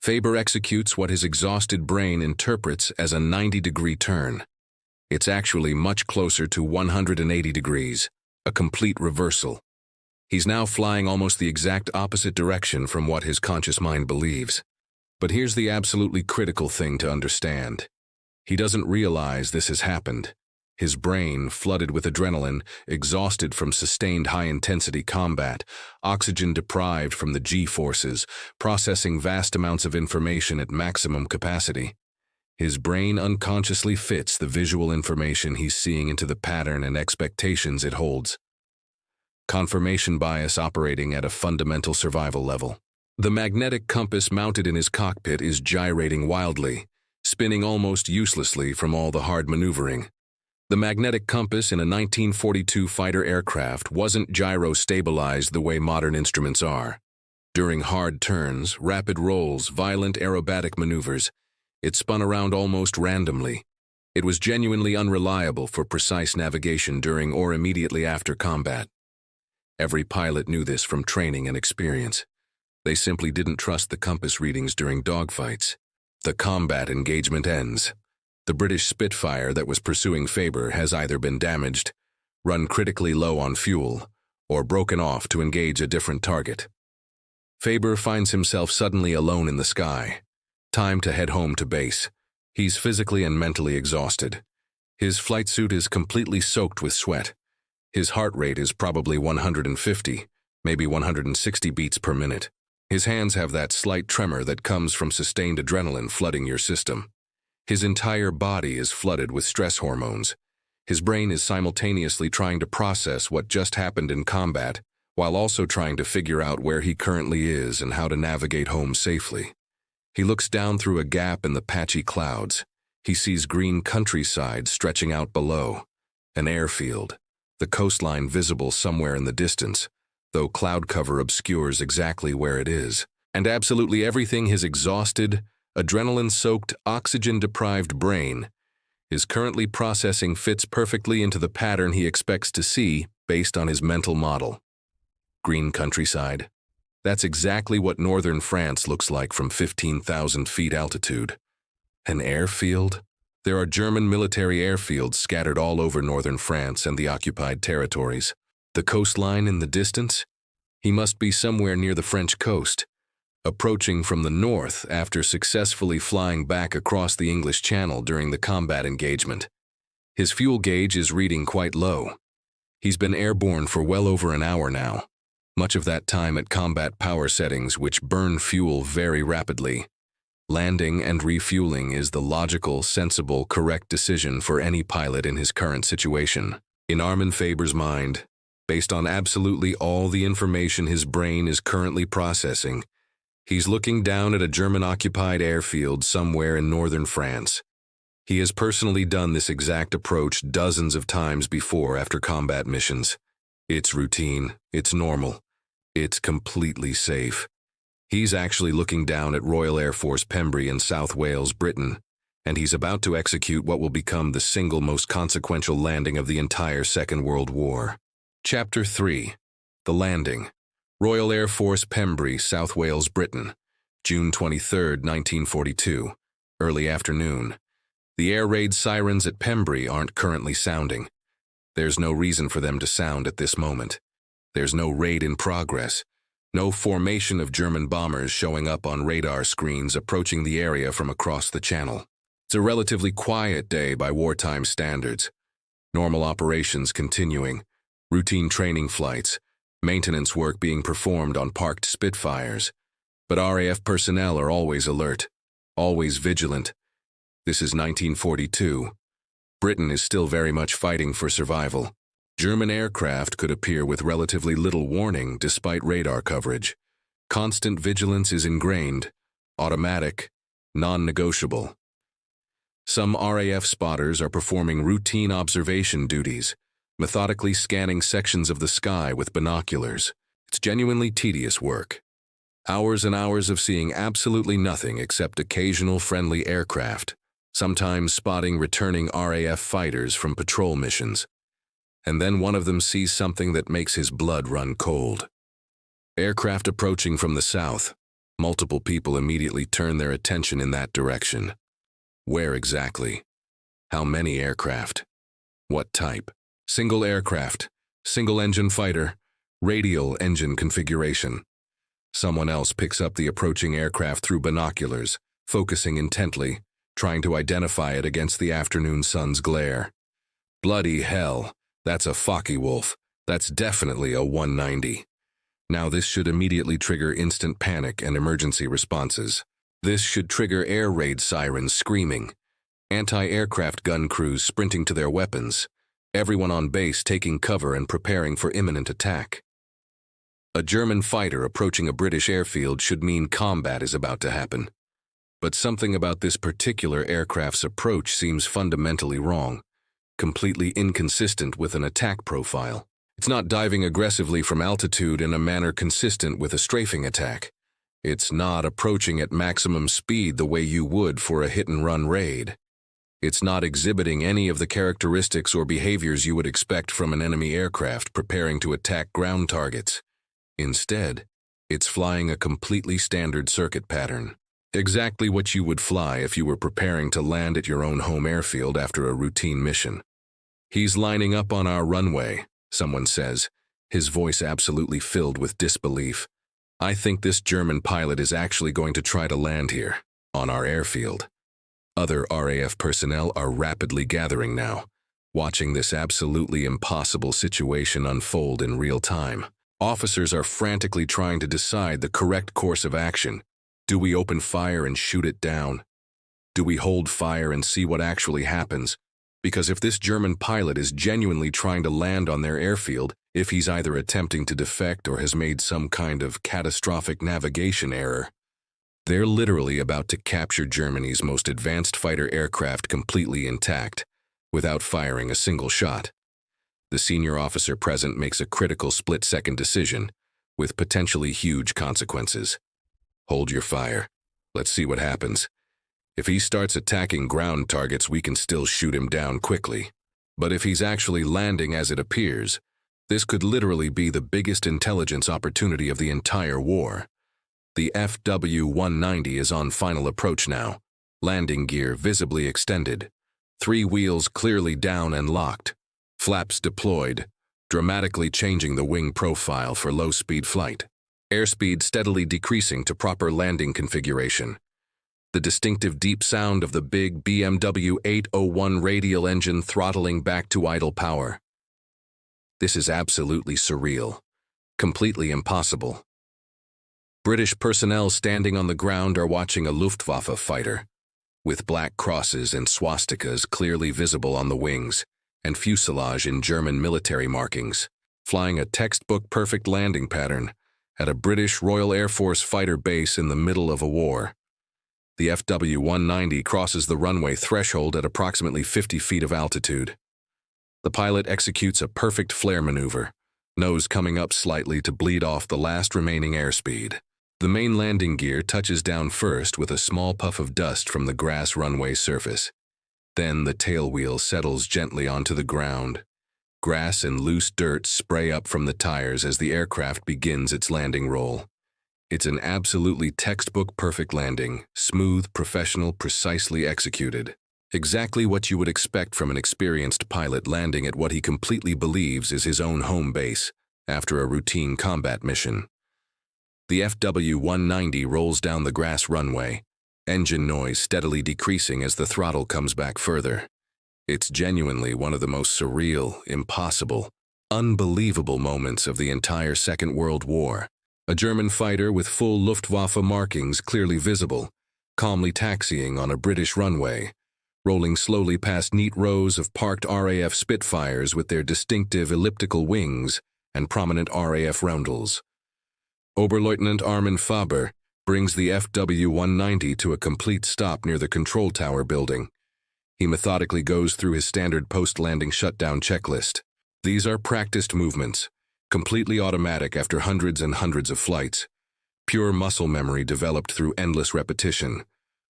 [SPEAKER 1] Faber executes what his exhausted brain interprets as a 90-degree turn. It's actually much closer to 180 degrees, a complete reversal. He's now flying almost the exact opposite direction from what his conscious mind believes. But here's the absolutely critical thing to understand. He doesn't realize this has happened. His brain, flooded with adrenaline, exhausted from sustained high-intensity combat, oxygen-deprived from the G-forces, processing vast amounts of information at maximum capacity. His brain unconsciously fits the visual information he's seeing into the pattern and expectations it holds. Confirmation bias operating at a fundamental survival level. The magnetic compass mounted in his cockpit is gyrating wildly, spinning almost uselessly from all the hard maneuvering. The magnetic compass in a 1942 fighter aircraft wasn't gyro-stabilized the way modern instruments are. During hard turns, rapid rolls, violent aerobatic maneuvers, it spun around almost randomly. It was genuinely unreliable for precise navigation during or immediately after combat. Every pilot knew this from training and experience. They simply didn't trust the compass readings during dogfights. The combat engagement ends. The British Spitfire that was pursuing Faber has either been damaged, run critically low on fuel, or broken off to engage a different target. Faber finds himself suddenly alone in the sky. Time to head home to base. He's physically and mentally exhausted. His flight suit is completely soaked with sweat. His heart rate is probably 150, maybe 160 beats per minute. His hands have that slight tremor that comes from sustained adrenaline flooding your system. His entire body is flooded with stress hormones. His brain is simultaneously trying to process what just happened in combat while also trying to figure out where he currently is and how to navigate home safely. He looks down through a gap in the patchy clouds. He sees green countryside stretching out below, an airfield, the coastline visible somewhere in the distance, though cloud cover obscures exactly where it is. And absolutely everything his exhausted, adrenaline-soaked, oxygen-deprived brain is currently processing fits perfectly into the pattern he expects to see based on his mental model. Green countryside. That's exactly what northern France looks like from 15,000 feet altitude. An airfield? There are German military airfields scattered all over northern France and the occupied territories. The coastline in the distance? He must be somewhere near the French coast, approaching from the north after successfully flying back across the English Channel during the combat engagement. His fuel gauge is reading quite low. He's been airborne for well over an hour now, much of that time at combat power settings which burn fuel very rapidly. Landing and refueling is the logical, sensible, correct decision for any pilot in his current situation. In Armin Faber's mind, based on absolutely all the information his brain is currently processing, he's looking down at a German-occupied airfield somewhere in northern France. He has personally done this exact approach dozens of times before after combat missions. It's routine, it's normal, it's completely safe. He's actually looking down at Royal Air Force Pembrey in South Wales, Britain, and he's about to execute what will become the single most consequential landing of the entire Second World War. Chapter 3. The Landing. Royal Air Force Pembrey, South Wales, Britain, June 23, 1942, early afternoon. The air raid sirens at Pembrey aren't currently sounding. There's no reason for them to sound at this moment. There's no raid in progress, no formation of German bombers showing up on radar screens approaching the area from across the channel. It's a relatively quiet day by wartime standards. Normal operations continuing, routine training flights, maintenance work being performed on parked Spitfires. But RAF personnel are always alert, always vigilant. This is 1942. Britain is still very much fighting for survival. German aircraft could appear with relatively little warning despite radar coverage. Constant vigilance is ingrained, automatic, non-negotiable. Some RAF spotters are performing routine observation duties, methodically scanning sections of the sky with binoculars. It's genuinely tedious work. Hours and hours of seeing absolutely nothing except occasional friendly aircraft, sometimes spotting returning RAF fighters from patrol missions. And then one of them sees something that makes his blood run cold. Aircraft approaching from the south. Multiple people immediately turn their attention in that direction. Where exactly? How many aircraft? What type? Single aircraft, single-engine fighter, radial engine configuration. Someone else picks up the approaching aircraft through binoculars, focusing intently, trying to identify it against the afternoon sun's glare. Bloody hell, that's a Focke-Wulf. That's definitely a 190. Now this should immediately trigger instant panic and emergency responses. This should trigger air raid sirens screaming, anti-aircraft gun crews sprinting to their weapons, everyone on base taking cover and preparing for imminent attack. A German fighter approaching a British airfield should mean combat is about to happen. But something about this particular aircraft's approach seems fundamentally wrong, completely inconsistent with an attack profile. It's not diving aggressively from altitude in a manner consistent with a strafing attack. It's not approaching at maximum speed the way you would for a hit-and-run raid. It's not exhibiting any of the characteristics or behaviors you would expect from an enemy aircraft preparing to attack ground targets. Instead, it's flying a completely standard circuit pattern. Exactly what you would fly if you were preparing to land at your own home airfield after a routine mission. He's lining up on our runway, someone says, his voice absolutely filled with disbelief. I think this German pilot is actually going to try to land here, on our airfield. Other RAF personnel are rapidly gathering now, watching this absolutely impossible situation unfold in real time. Officers are frantically trying to decide the correct course of action. Do we open fire and shoot it down? Do we hold fire and see what actually happens? Because if this German pilot is genuinely trying to land on their airfield, If he's either attempting to defect or has made some kind of catastrophic navigation error, they're literally about to capture Germany's most advanced fighter aircraft completely intact, without firing a single shot. The senior officer present makes a critical split-second decision, with potentially huge consequences. Hold your fire. Let's see what happens. If he starts attacking ground targets, we can still shoot him down quickly. But if he's actually landing as it appears, this could literally be the biggest intelligence opportunity of the entire war. The FW-190 is on final approach now, landing gear visibly extended, 3 wheels clearly down and locked, flaps deployed, dramatically changing the wing profile for low-speed flight. Airspeed steadily decreasing to proper landing configuration. The distinctive deep sound of the big BMW 801 radial engine throttling back to idle power. This is absolutely surreal, completely impossible. British personnel standing on the ground are watching a Luftwaffe fighter, with black crosses and swastikas clearly visible on the wings, and fuselage in German military markings, flying a textbook-perfect landing pattern at a British Royal Air Force fighter base in the middle of a war. The FW-190 crosses the runway threshold at approximately 50 feet of altitude. The pilot executes a perfect flare maneuver, nose coming up slightly to bleed off the last remaining airspeed. The main landing gear touches down first with a small puff of dust from the grass runway surface. Then the tail wheel settles gently onto the ground. Grass and loose dirt spray up from the tires as the aircraft begins its landing roll. It's an absolutely textbook perfect landing, smooth, professional, precisely executed. Exactly what you would expect from an experienced pilot landing at what he completely believes is his own home base after a routine combat mission. The FW-190 rolls down the grass runway, engine noise steadily decreasing as the throttle comes back further. It's genuinely one of the most surreal, impossible, unbelievable moments of the entire Second World War. A German fighter with full Luftwaffe markings clearly visible, calmly taxiing on a British runway, rolling slowly past neat rows of parked RAF Spitfires with their distinctive elliptical wings and prominent RAF roundels. Oberleutnant Armin Faber brings the FW-190 to a complete stop near the control tower building. He methodically goes through his standard post-landing shutdown checklist. These are practiced movements, completely automatic after hundreds and hundreds of flights. Pure muscle memory developed through endless repetition.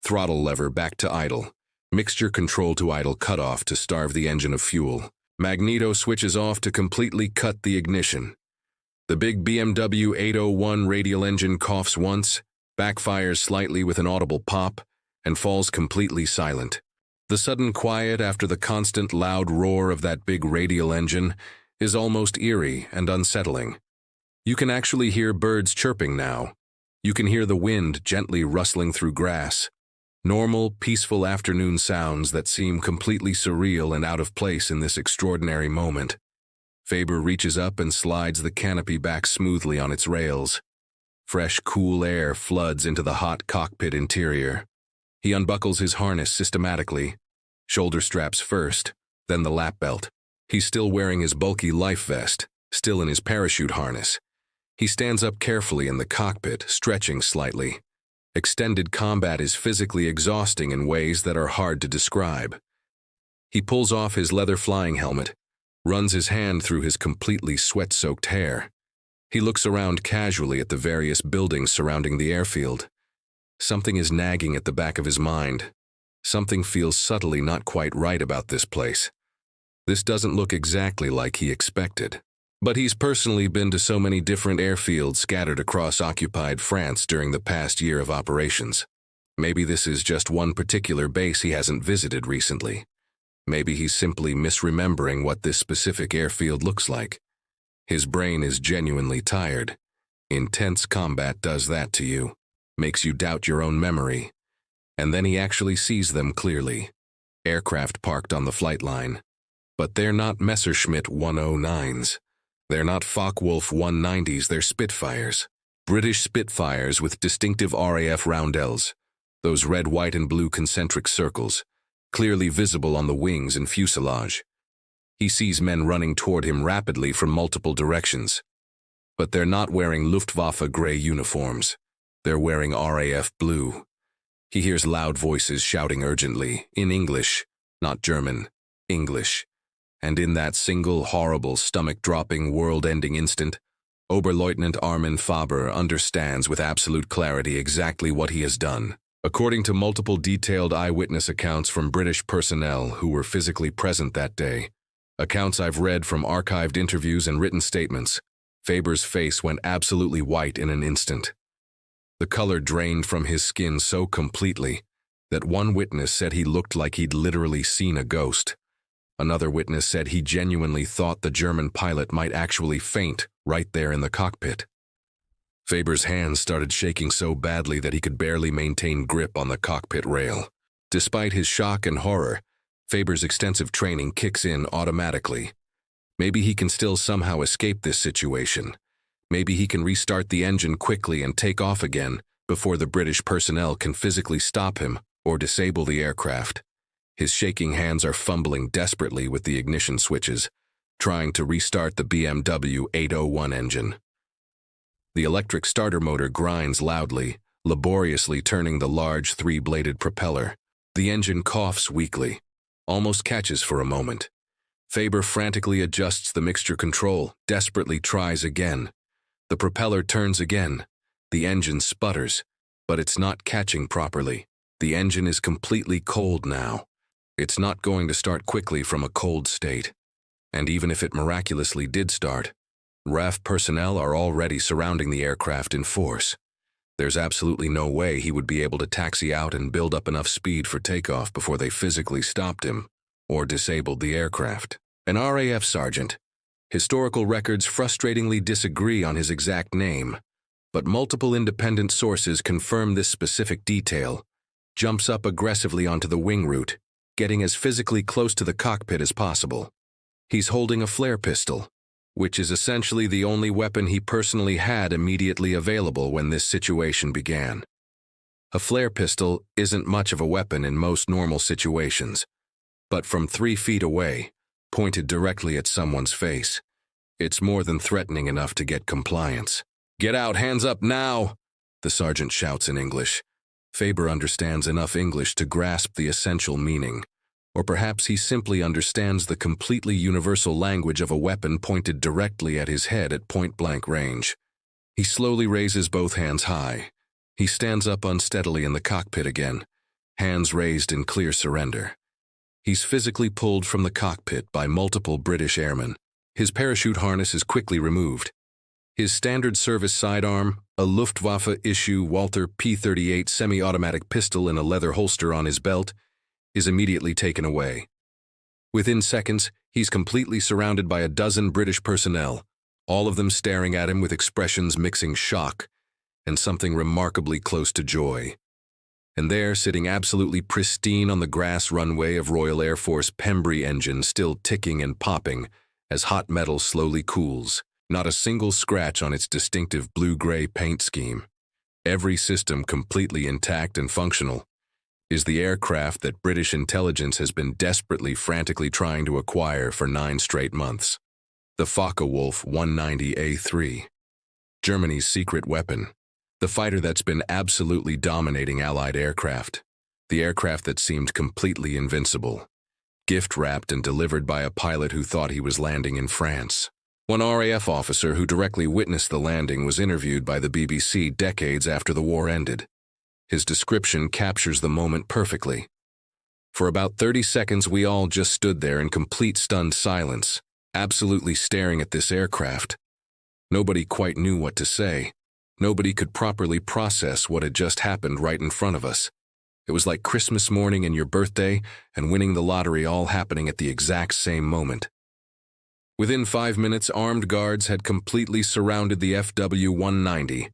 [SPEAKER 1] Throttle lever back to idle. Mixture control to idle cutoff to starve the engine of fuel. Magneto switches off to completely cut the ignition. The big BMW 801 radial engine coughs once, backfires slightly with an audible pop, and falls completely silent. The sudden quiet after the constant loud roar of that big radial engine is almost eerie and unsettling. You can actually hear birds chirping now. You can hear the wind gently rustling through grass. Normal, peaceful afternoon sounds that seem completely surreal and out of place in this extraordinary moment. Faber reaches up and slides the canopy back smoothly on its rails. Fresh, cool air floods into the hot cockpit interior. He unbuckles his harness systematically, shoulder straps first, then the lap belt. He's still wearing his bulky life vest, still in his parachute harness. He stands up carefully in the cockpit, stretching slightly. Extended combat is physically exhausting in ways that are hard to describe. He pulls off his leather flying helmet, runs his hand through his completely sweat-soaked hair. He looks around casually at the various buildings surrounding the airfield. Something is nagging at the back of his mind. Something feels subtly not quite right about this place. This doesn't look exactly like he expected. But he's personally been to so many different airfields scattered across occupied France during the past year of operations. Maybe this is just one particular base he hasn't visited recently. Maybe he's simply misremembering what this specific airfield looks like. His brain is genuinely tired. Intense combat does that to you, makes you doubt your own memory. And then he actually sees them clearly. Aircraft parked on the flight line. But they're not Messerschmitt 109s. They're not Focke-Wulf 190s, they're Spitfires. British Spitfires with distinctive RAF roundels. Those red, white, and blue concentric circles, clearly visible on the wings and fuselage. He sees men running toward him rapidly from multiple directions. But they're not wearing Luftwaffe gray uniforms. They're wearing RAF blue. He hears loud voices shouting urgently, in English, not German, English. And in that single horrible stomach-dropping world-ending instant, Oberleutnant Armin Faber understands with absolute clarity exactly what he has done. According to multiple detailed eyewitness accounts from British personnel who were physically present that day, accounts I've read from archived interviews and written statements, Faber's face went absolutely white in an instant. The color drained from his skin so completely that one witness said he looked like he'd literally seen a ghost. Another witness said he genuinely thought the German pilot might actually faint right there in the cockpit. Faber's hands started shaking so badly that he could barely maintain grip on the cockpit rail. Despite his shock and horror, Faber's extensive training kicks in automatically. Maybe he can still somehow escape this situation. Maybe he can restart the engine quickly and take off again before the British personnel can physically stop him or disable the aircraft. His shaking hands are fumbling desperately with the ignition switches, trying to restart the BMW 801 engine. The electric starter motor grinds loudly, laboriously turning the large three-bladed propeller. The engine coughs weakly, almost catches for a moment. Faber frantically adjusts the mixture control, desperately tries again. The propeller turns again. The engine sputters, but it's not catching properly. The engine is completely cold now. It's not going to start quickly from a cold state. And even if it miraculously did start, RAF personnel are already surrounding the aircraft in force. There's absolutely no way he would be able to taxi out and build up enough speed for takeoff before they physically stopped him or disabled the aircraft. An RAF sergeant. Historical records frustratingly disagree on his exact name, but multiple independent sources confirm this specific detail. Jumps up aggressively onto the wing root, getting as physically close to the cockpit as possible. He's holding a flare pistol, which is essentially the only weapon he personally had immediately available when this situation began. A flare pistol isn't much of a weapon in most normal situations, but from 3 feet away, pointed directly at someone's face, it's more than threatening enough to get compliance. "Get out, hands up now!" the sergeant shouts in English. Faber understands enough English to grasp the essential meaning, or perhaps he simply understands the completely universal language of a weapon pointed directly at his head at point-blank range. He slowly raises both hands high. He stands up unsteadily in the cockpit again, hands raised in clear surrender. He's physically pulled from the cockpit by multiple British airmen. His parachute harness is quickly removed. His standard service sidearm, a Luftwaffe issue Walther P38 semi-automatic pistol in a leather holster on his belt, is immediately taken away. Within seconds, he's completely surrounded by a dozen British personnel, all of them staring at him with expressions mixing shock and something remarkably close to joy. And there, sitting absolutely pristine on the grass runway of Royal Air Force Pembrey engine still ticking and popping as hot metal slowly cools, not a single scratch on its distinctive blue-gray paint scheme. Every system completely intact and functional, is the aircraft that British intelligence has been desperately, frantically trying to acquire for 9 straight months. The Focke-Wulf 190A3. Germany's secret weapon. The fighter that's been absolutely dominating Allied aircraft. The aircraft that seemed completely invincible. Gift-wrapped and delivered by a pilot who thought he was landing in France. One RAF officer who directly witnessed the landing was interviewed by the BBC decades after the war ended. His description captures the moment perfectly. For about 30 seconds, we all just stood there in complete stunned silence, absolutely staring at this aircraft. Nobody quite knew what to say. Nobody could properly process what had just happened right in front of us. It was like Christmas morning and your birthday and winning the lottery all happening at the exact same moment. Within 5 minutes, armed guards had completely surrounded the FW-190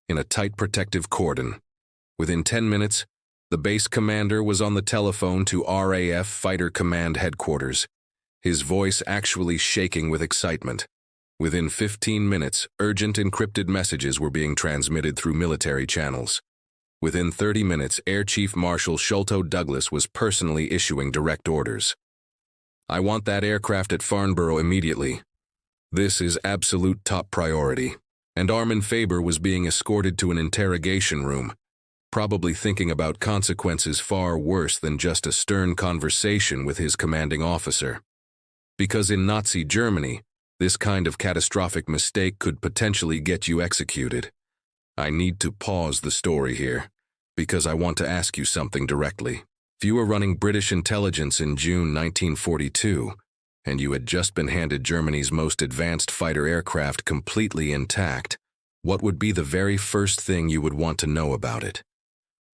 [SPEAKER 1] in a tight protective cordon. Within 10 minutes, the base commander was on the telephone to RAF Fighter Command Headquarters, his voice actually shaking with excitement. Within 15 minutes, urgent encrypted messages were being transmitted through military channels. Within 30 minutes, Air Chief Marshal Sholto Douglas was personally issuing direct orders. I want that aircraft at Farnborough immediately. This is absolute top priority. And Armin Faber was being escorted to an interrogation room, probably thinking about consequences far worse than just a stern conversation with his commanding officer. Because in Nazi Germany, this kind of catastrophic mistake could potentially get you executed. I need to pause the story here, because I want to ask you something directly. If you were running British intelligence in June 1942, and you had just been handed Germany's most advanced fighter aircraft completely intact, what would be the very first thing you would want to know about it?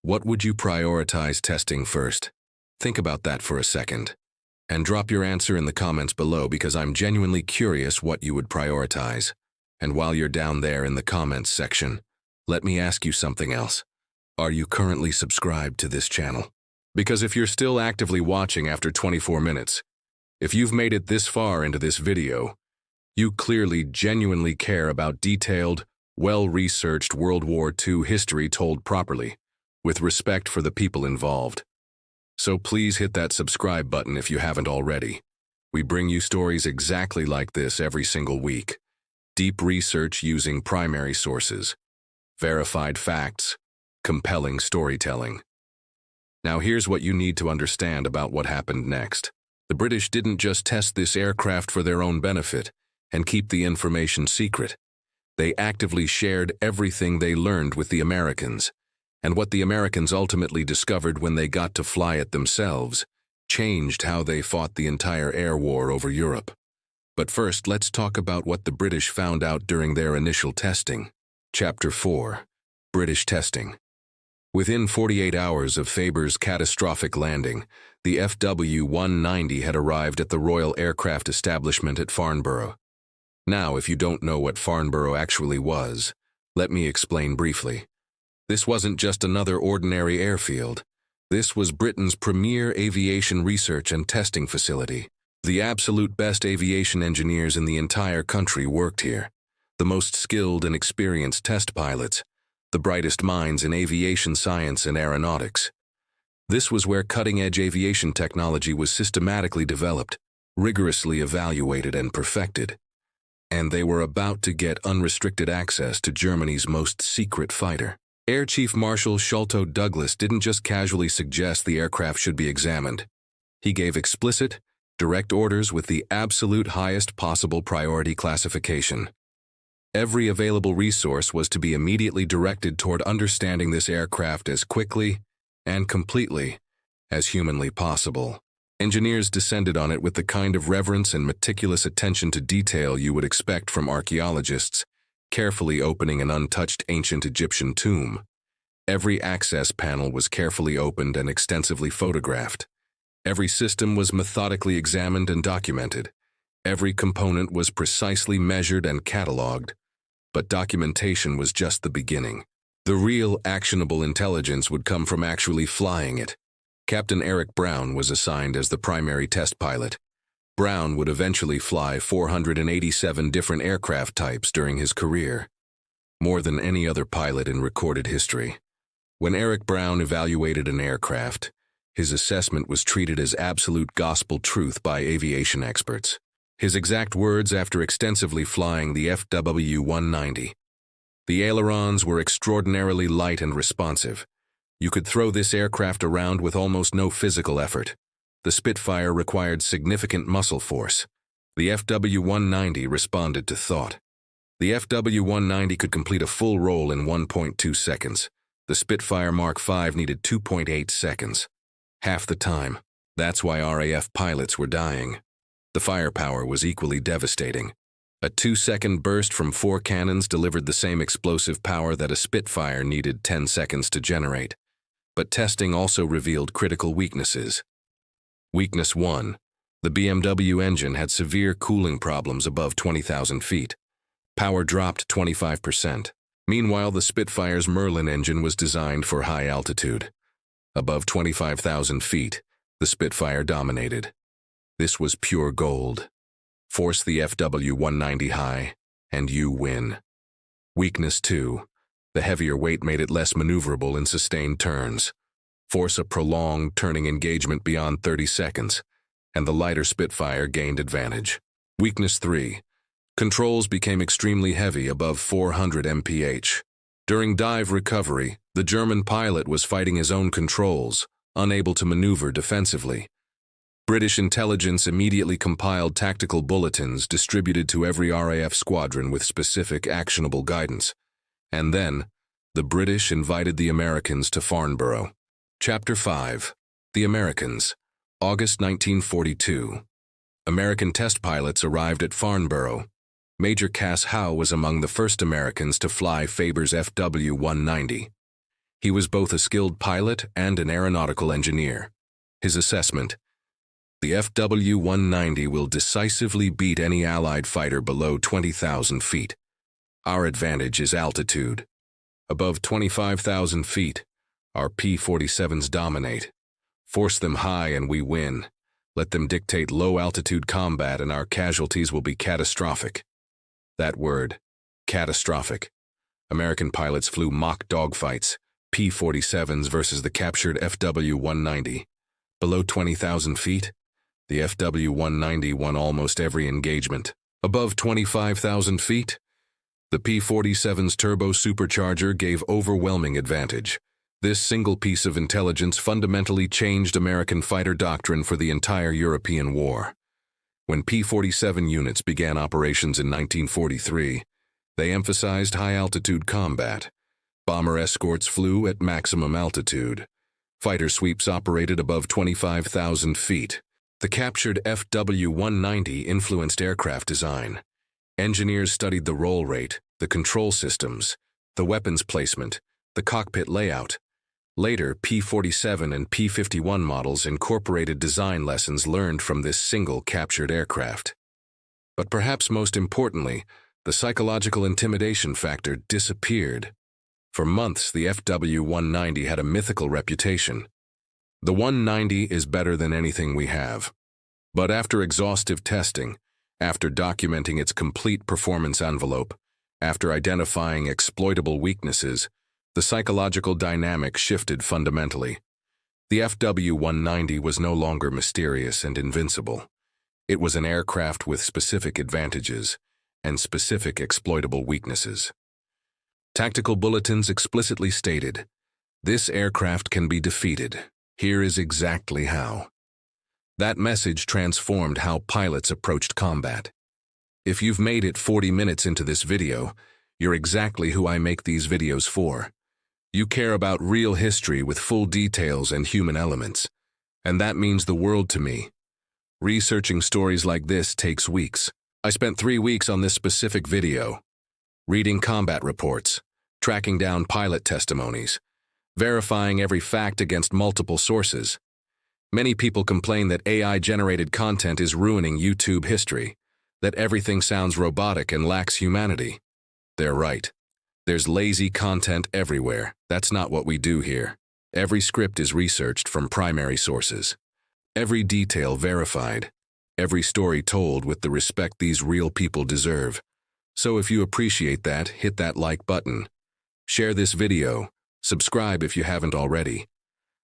[SPEAKER 1] What would you prioritize testing first? Think about that for a second. And drop your answer in the comments below because I'm genuinely curious what you would prioritize. And while you're down there in the comments section, let me ask you something else. Are you currently subscribed to this channel? Because if you're still actively watching after 24 minutes, if you've made it this far into this video, you clearly genuinely care about detailed, well-researched World War II history told properly, with respect for the people involved. So please hit that subscribe button if you haven't already. We bring you stories exactly like this every single week. Deep research using primary sources, verified facts, compelling storytelling. Now here's what you need to understand about what happened next. The British didn't just test this aircraft for their own benefit and keep the information secret. They actively shared everything they learned with the Americans. And what the Americans ultimately discovered when they got to fly it themselves changed how they fought the entire air war over Europe. But first, let's talk about what the British found out during their initial testing. Chapter 4. British Testing. Within 48 hours of Faber's catastrophic landing, the FW-190 had arrived at the Royal Aircraft Establishment at Farnborough. Now, if you don't know what Farnborough actually was, let me explain briefly. This wasn't just another ordinary airfield. This was Britain's premier aviation research and testing facility. The absolute best aviation engineers in the entire country worked here. The most skilled and experienced test pilots. The brightest minds in aviation science and aeronautics. This was where cutting-edge aviation technology was systematically developed, rigorously evaluated and perfected. And they were about to get unrestricted access to Germany's most secret fighter. Air Chief Marshal Sholto Douglas didn't just casually suggest the aircraft should be examined. He gave explicit, direct orders with the absolute highest possible priority classification. Every available resource was to be immediately directed toward understanding this aircraft as quickly and completely as humanly possible. Engineers descended on it with the kind of reverence and meticulous attention to detail you would expect from archaeologists, carefully opening an untouched ancient Egyptian tomb. Every access panel was carefully opened and extensively photographed. Every system was methodically examined and documented. Every component was precisely measured and catalogued. But documentation was just the beginning. The real actionable intelligence would come from actually flying it. Captain Eric Brown was assigned as the primary test pilot. Brown would eventually fly 487 different aircraft types during his career, more than any other pilot in recorded history. When Eric Brown evaluated an aircraft, his assessment was treated as absolute gospel truth by aviation experts. His exact words after extensively flying the FW-190. The ailerons were extraordinarily light and responsive. You could throw this aircraft around with almost no physical effort. The Spitfire required significant muscle force. The FW-190 responded to thought. The FW-190 could complete a full roll in 1.2 seconds. The Spitfire Mark V needed 2.8 seconds. Half the time. That's why RAF pilots were dying. The firepower was equally devastating. A 2-second burst from 4 cannons delivered the same explosive power that a Spitfire needed 10 seconds to generate. But testing also revealed critical weaknesses. Weakness 1. The BMW engine had severe cooling problems above 20,000 feet. Power dropped 25%. Meanwhile, the Spitfire's Merlin engine was designed for high altitude. Above 25,000 feet, the Spitfire dominated. This was pure gold. Force the FW-190 high, and you win. Weakness 2. The heavier weight made it less maneuverable in sustained turns. Force a prolonged turning engagement beyond 30 seconds, and the lighter Spitfire gained advantage. Weakness 3. Controls became extremely heavy, above 400 mph. During dive recovery, the German pilot was fighting his own controls, unable to maneuver defensively. British intelligence immediately compiled tactical bulletins distributed to every RAF squadron with specific actionable guidance. And then, the British invited the Americans to Farnborough. Chapter 5. The Americans. August 1942. American test pilots arrived at Farnborough. Major Cass Howe was among the first Americans to fly Faber's FW-190. He was both a skilled pilot and an aeronautical engineer. His assessment: the FW-190 will decisively beat any Allied fighter below 20,000 feet. Our advantage is altitude. Above 25,000 feet, our P-47s dominate. Force them high and we win. Let them dictate low-altitude combat and our casualties will be catastrophic. That word, catastrophic. American pilots flew mock dogfights, P-47s versus the captured FW-190. Below 20,000 feet, the FW-190 won almost every engagement. Above 25,000 feet, the P-47's turbo supercharger gave overwhelming advantage. This single piece of intelligence fundamentally changed American fighter doctrine for the entire European war. When P-47 units began operations in 1943, they emphasized high-altitude combat. Bomber escorts flew at maximum altitude. Fighter sweeps operated above 25,000 feet. The captured FW-190 influenced aircraft design. Engineers studied the roll rate, the control systems, the weapons placement, the cockpit layout. Later, P-47 and P-51 models incorporated design lessons learned from this single captured aircraft. But perhaps most importantly, the psychological intimidation factor disappeared. For months, the FW-190 had a mythical reputation. The 190 is better than anything we have. But after exhaustive testing, after documenting its complete performance envelope, after identifying exploitable weaknesses, the psychological dynamic shifted fundamentally. The FW-190 was no longer mysterious and invincible. It was an aircraft with specific advantages and specific exploitable weaknesses. Tactical bulletins explicitly stated, "This aircraft can be defeated. Here is exactly how." That message transformed how pilots approached combat. If you've made it 40 minutes into this video, you're exactly who I make these videos for. You care about real history with full details and human elements, and that means the world to me. Researching stories like this takes weeks. I spent 3 weeks on this specific video, reading combat reports, tracking down pilot testimonies, verifying every fact against multiple sources. Many people complain that AI-generated content is ruining YouTube history, that everything sounds robotic and lacks humanity. They're right. There's lazy content everywhere. That's not what we do here. Every script is researched from primary sources. Every detail verified. Every story told with the respect these real people deserve. So if you appreciate that, hit that like button. Share this video. Subscribe if you haven't already.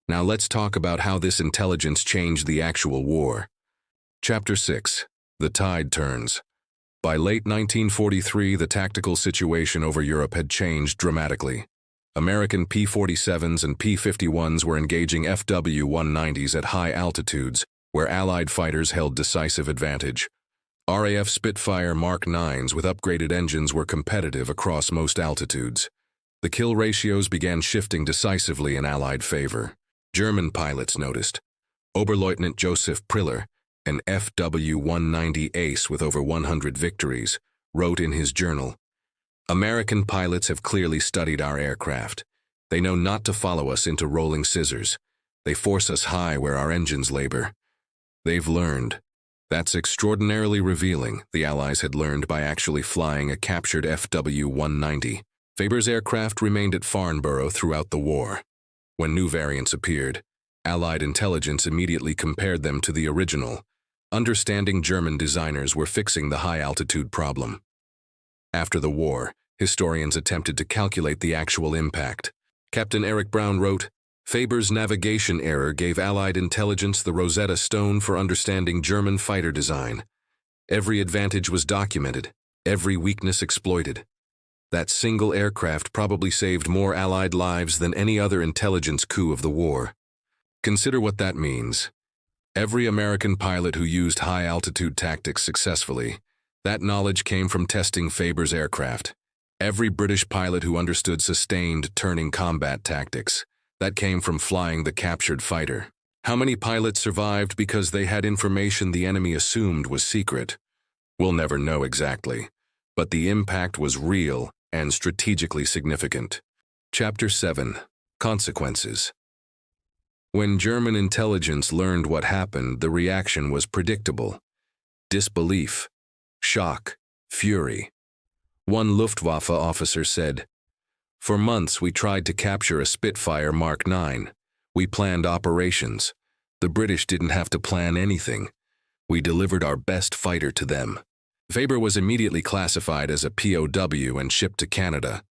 [SPEAKER 1] Now let's talk about how this intelligence changed the actual war. Chapter 6. The Tide Turns. By late 1943, the tactical situation over Europe had changed dramatically. American P-47s and P-51s were engaging FW-190s at high altitudes, where Allied fighters held decisive advantage. RAF Spitfire Mark 9s with upgraded engines were competitive across most altitudes. The kill ratios began shifting decisively in Allied favor. German pilots noticed. Oberleutnant Joseph Priller, an FW-190 ace with over 100 victories, wrote in his journal, "American pilots have clearly studied our aircraft. They know not to follow us into rolling scissors. They force us high where our engines labor. They've learned." That's extraordinarily revealing. The Allies had learned by actually flying a captured FW-190. Faber's aircraft remained at Farnborough throughout the war. When new variants appeared, Allied intelligence immediately compared them to the original. Understanding German designers were fixing the high-altitude problem. After the war, historians attempted to calculate the actual impact. Captain Eric Brown wrote, Faber's navigation error gave Allied intelligence the Rosetta Stone for understanding German fighter design. Every advantage was documented, every weakness exploited. That single aircraft probably saved more Allied lives than any other intelligence coup of the war. Consider what that means. Every American pilot who used high-altitude tactics successfully, that knowledge came from testing Faber's aircraft. Every British pilot who understood sustained turning combat tactics, that came from flying the captured fighter. How many pilots survived because they had information the enemy assumed was secret? We'll never know exactly, but the impact was real and strategically significant. Chapter 7. Consequences. When German intelligence learned what happened, the reaction was predictable. Disbelief, shock, fury. One Luftwaffe officer said, "For months we tried to capture a Spitfire Mark 9. We planned operations. The British didn't have to plan anything. We delivered our best fighter to them." Faber was immediately classified as a POW and shipped to Canada.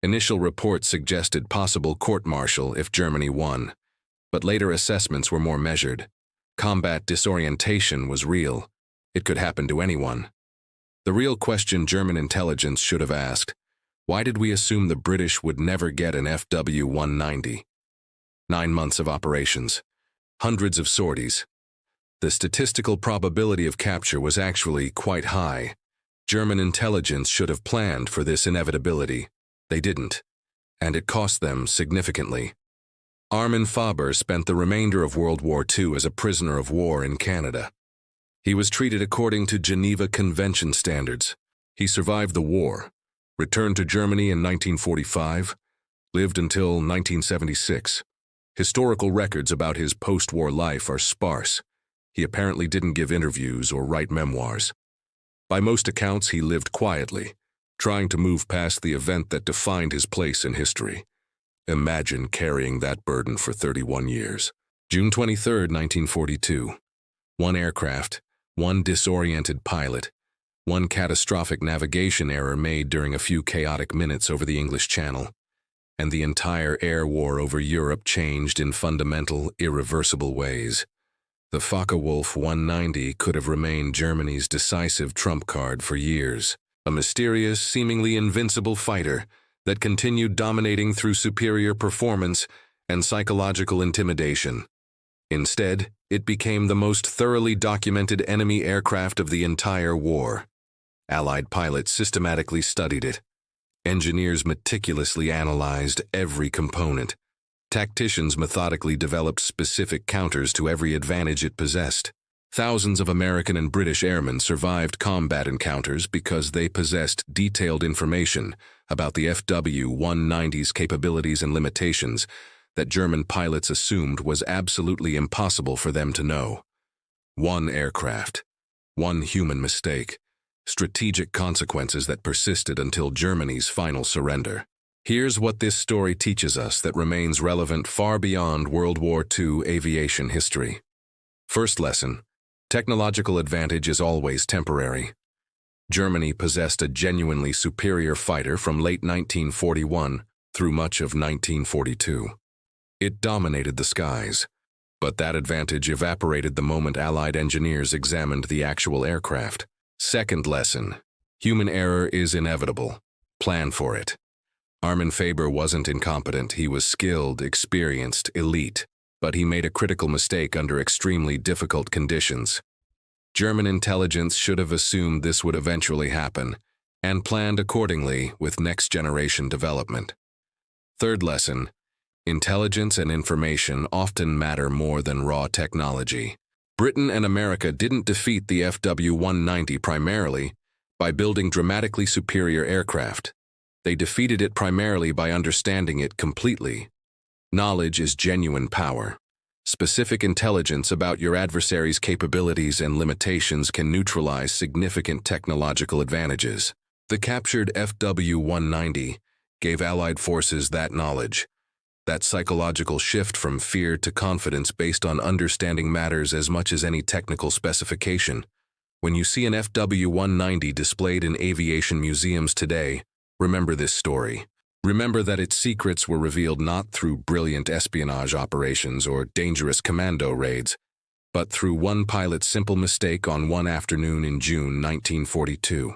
[SPEAKER 1] Initial reports suggested possible court-martial if Germany won, but later assessments were more measured. Combat disorientation was real. It could happen to anyone. The real question German intelligence should have asked: why did we assume the British would never get an FW-190? 9 months of operations, hundreds of sorties. The statistical probability of capture was actually quite high. German intelligence should have planned for this inevitability. They didn't, and it cost them significantly. Armin Faber spent the remainder of World War II as a prisoner of war in Canada. He was treated according to Geneva Convention standards. He survived the war, returned to Germany in 1945, lived until 1976. Historical records about his post-war life are sparse. He apparently didn't give interviews or write memoirs. By most accounts, he lived quietly, trying to move past the event that defined his place in history. Imagine carrying that burden for 31 years. June 23, 1942. One aircraft, one disoriented pilot, one catastrophic navigation error made during a few chaotic minutes over the English Channel, and the entire air war over Europe changed in fundamental, irreversible ways. The Focke-Wulf 190 could have remained Germany's decisive trump card for years, a mysterious, seemingly invincible fighter that continued dominating through superior performance and psychological intimidation. Instead, it became the most thoroughly documented enemy aircraft of the entire war. Allied pilots systematically studied it. Engineers meticulously analyzed every component. Tacticians methodically developed specific counters to every advantage it possessed. Thousands of American and British airmen survived combat encounters because they possessed detailed information about the FW-190's capabilities and limitations that German pilots assumed was absolutely impossible for them to know. One aircraft, one human mistake, strategic consequences that persisted until Germany's final surrender. Here's what this story teaches us that remains relevant far beyond World War II aviation history. First lesson: technological advantage is always temporary. Germany possessed a genuinely superior fighter from late 1941 through much of 1942. It dominated the skies, but that advantage evaporated the moment Allied engineers examined the actual aircraft. Second lesson: human error is inevitable. Plan for it. Armin Faber wasn't incompetent. He was skilled, experienced, elite, but he made a critical mistake under extremely difficult conditions. German intelligence should have assumed this would eventually happen and planned accordingly with next-generation development. Third lesson: intelligence and information often matter more than raw technology. Britain and America didn't defeat the FW-190 primarily by building dramatically superior aircraft. They defeated it primarily by understanding it completely. Knowledge is genuine power. Specific intelligence about your adversary's capabilities and limitations can neutralize significant technological advantages. The captured FW-190 gave Allied forces that knowledge. That psychological shift from fear to confidence based on understanding matters as much as any technical specification. When you see an FW-190 displayed in aviation museums today, remember this story. Remember that its secrets were revealed not through brilliant espionage operations or dangerous commando raids, but through one pilot's simple mistake on one afternoon in June 1942.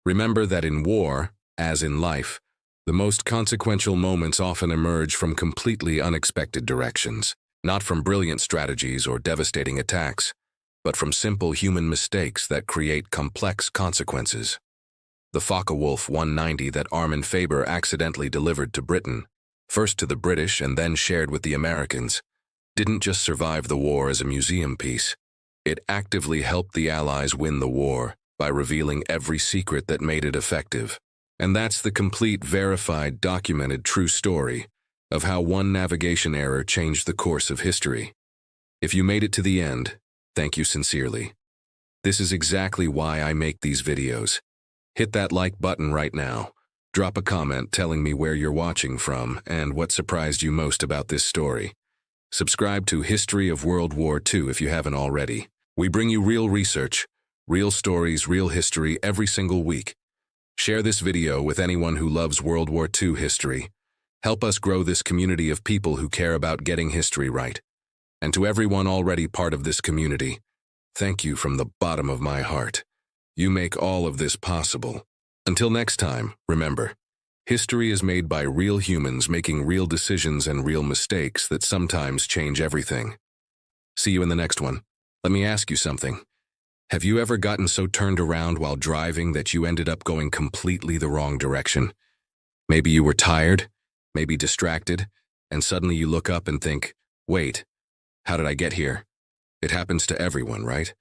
[SPEAKER 1] Remember that in war, as in life, the most consequential moments often emerge from completely unexpected directions, not from brilliant strategies or devastating attacks, but from simple human mistakes that create complex consequences. The Focke-Wulf 190 that Armin Faber accidentally delivered to Britain, first to the British and then shared with the Americans, didn't just survive the war as a museum piece. It actively helped the Allies win the war by revealing every secret that made it effective. And that's the complete, verified, documented, true story of how one navigation error changed the course of history. If you made it to the end, thank you sincerely. This is exactly why I make these videos. Hit that like button right now. Drop a comment telling me where you're watching from and what surprised you most about this story. Subscribe to History of World War II if you haven't already. We bring you real research, real stories, real history every single week. Share this video with anyone who loves World War II history. Help us grow this community of people who care about getting history right. And to everyone already part of this community, thank you from the bottom of my heart. You make all of this possible. Until next time, remember, history is made by real humans making real decisions and real mistakes that sometimes change everything. See you in the next one. Let me ask you something. Have you ever gotten so turned around while driving that you ended up going completely the wrong direction? Maybe you were tired, maybe distracted, and suddenly you look up and think, wait, how did I get here? It happens to everyone, right?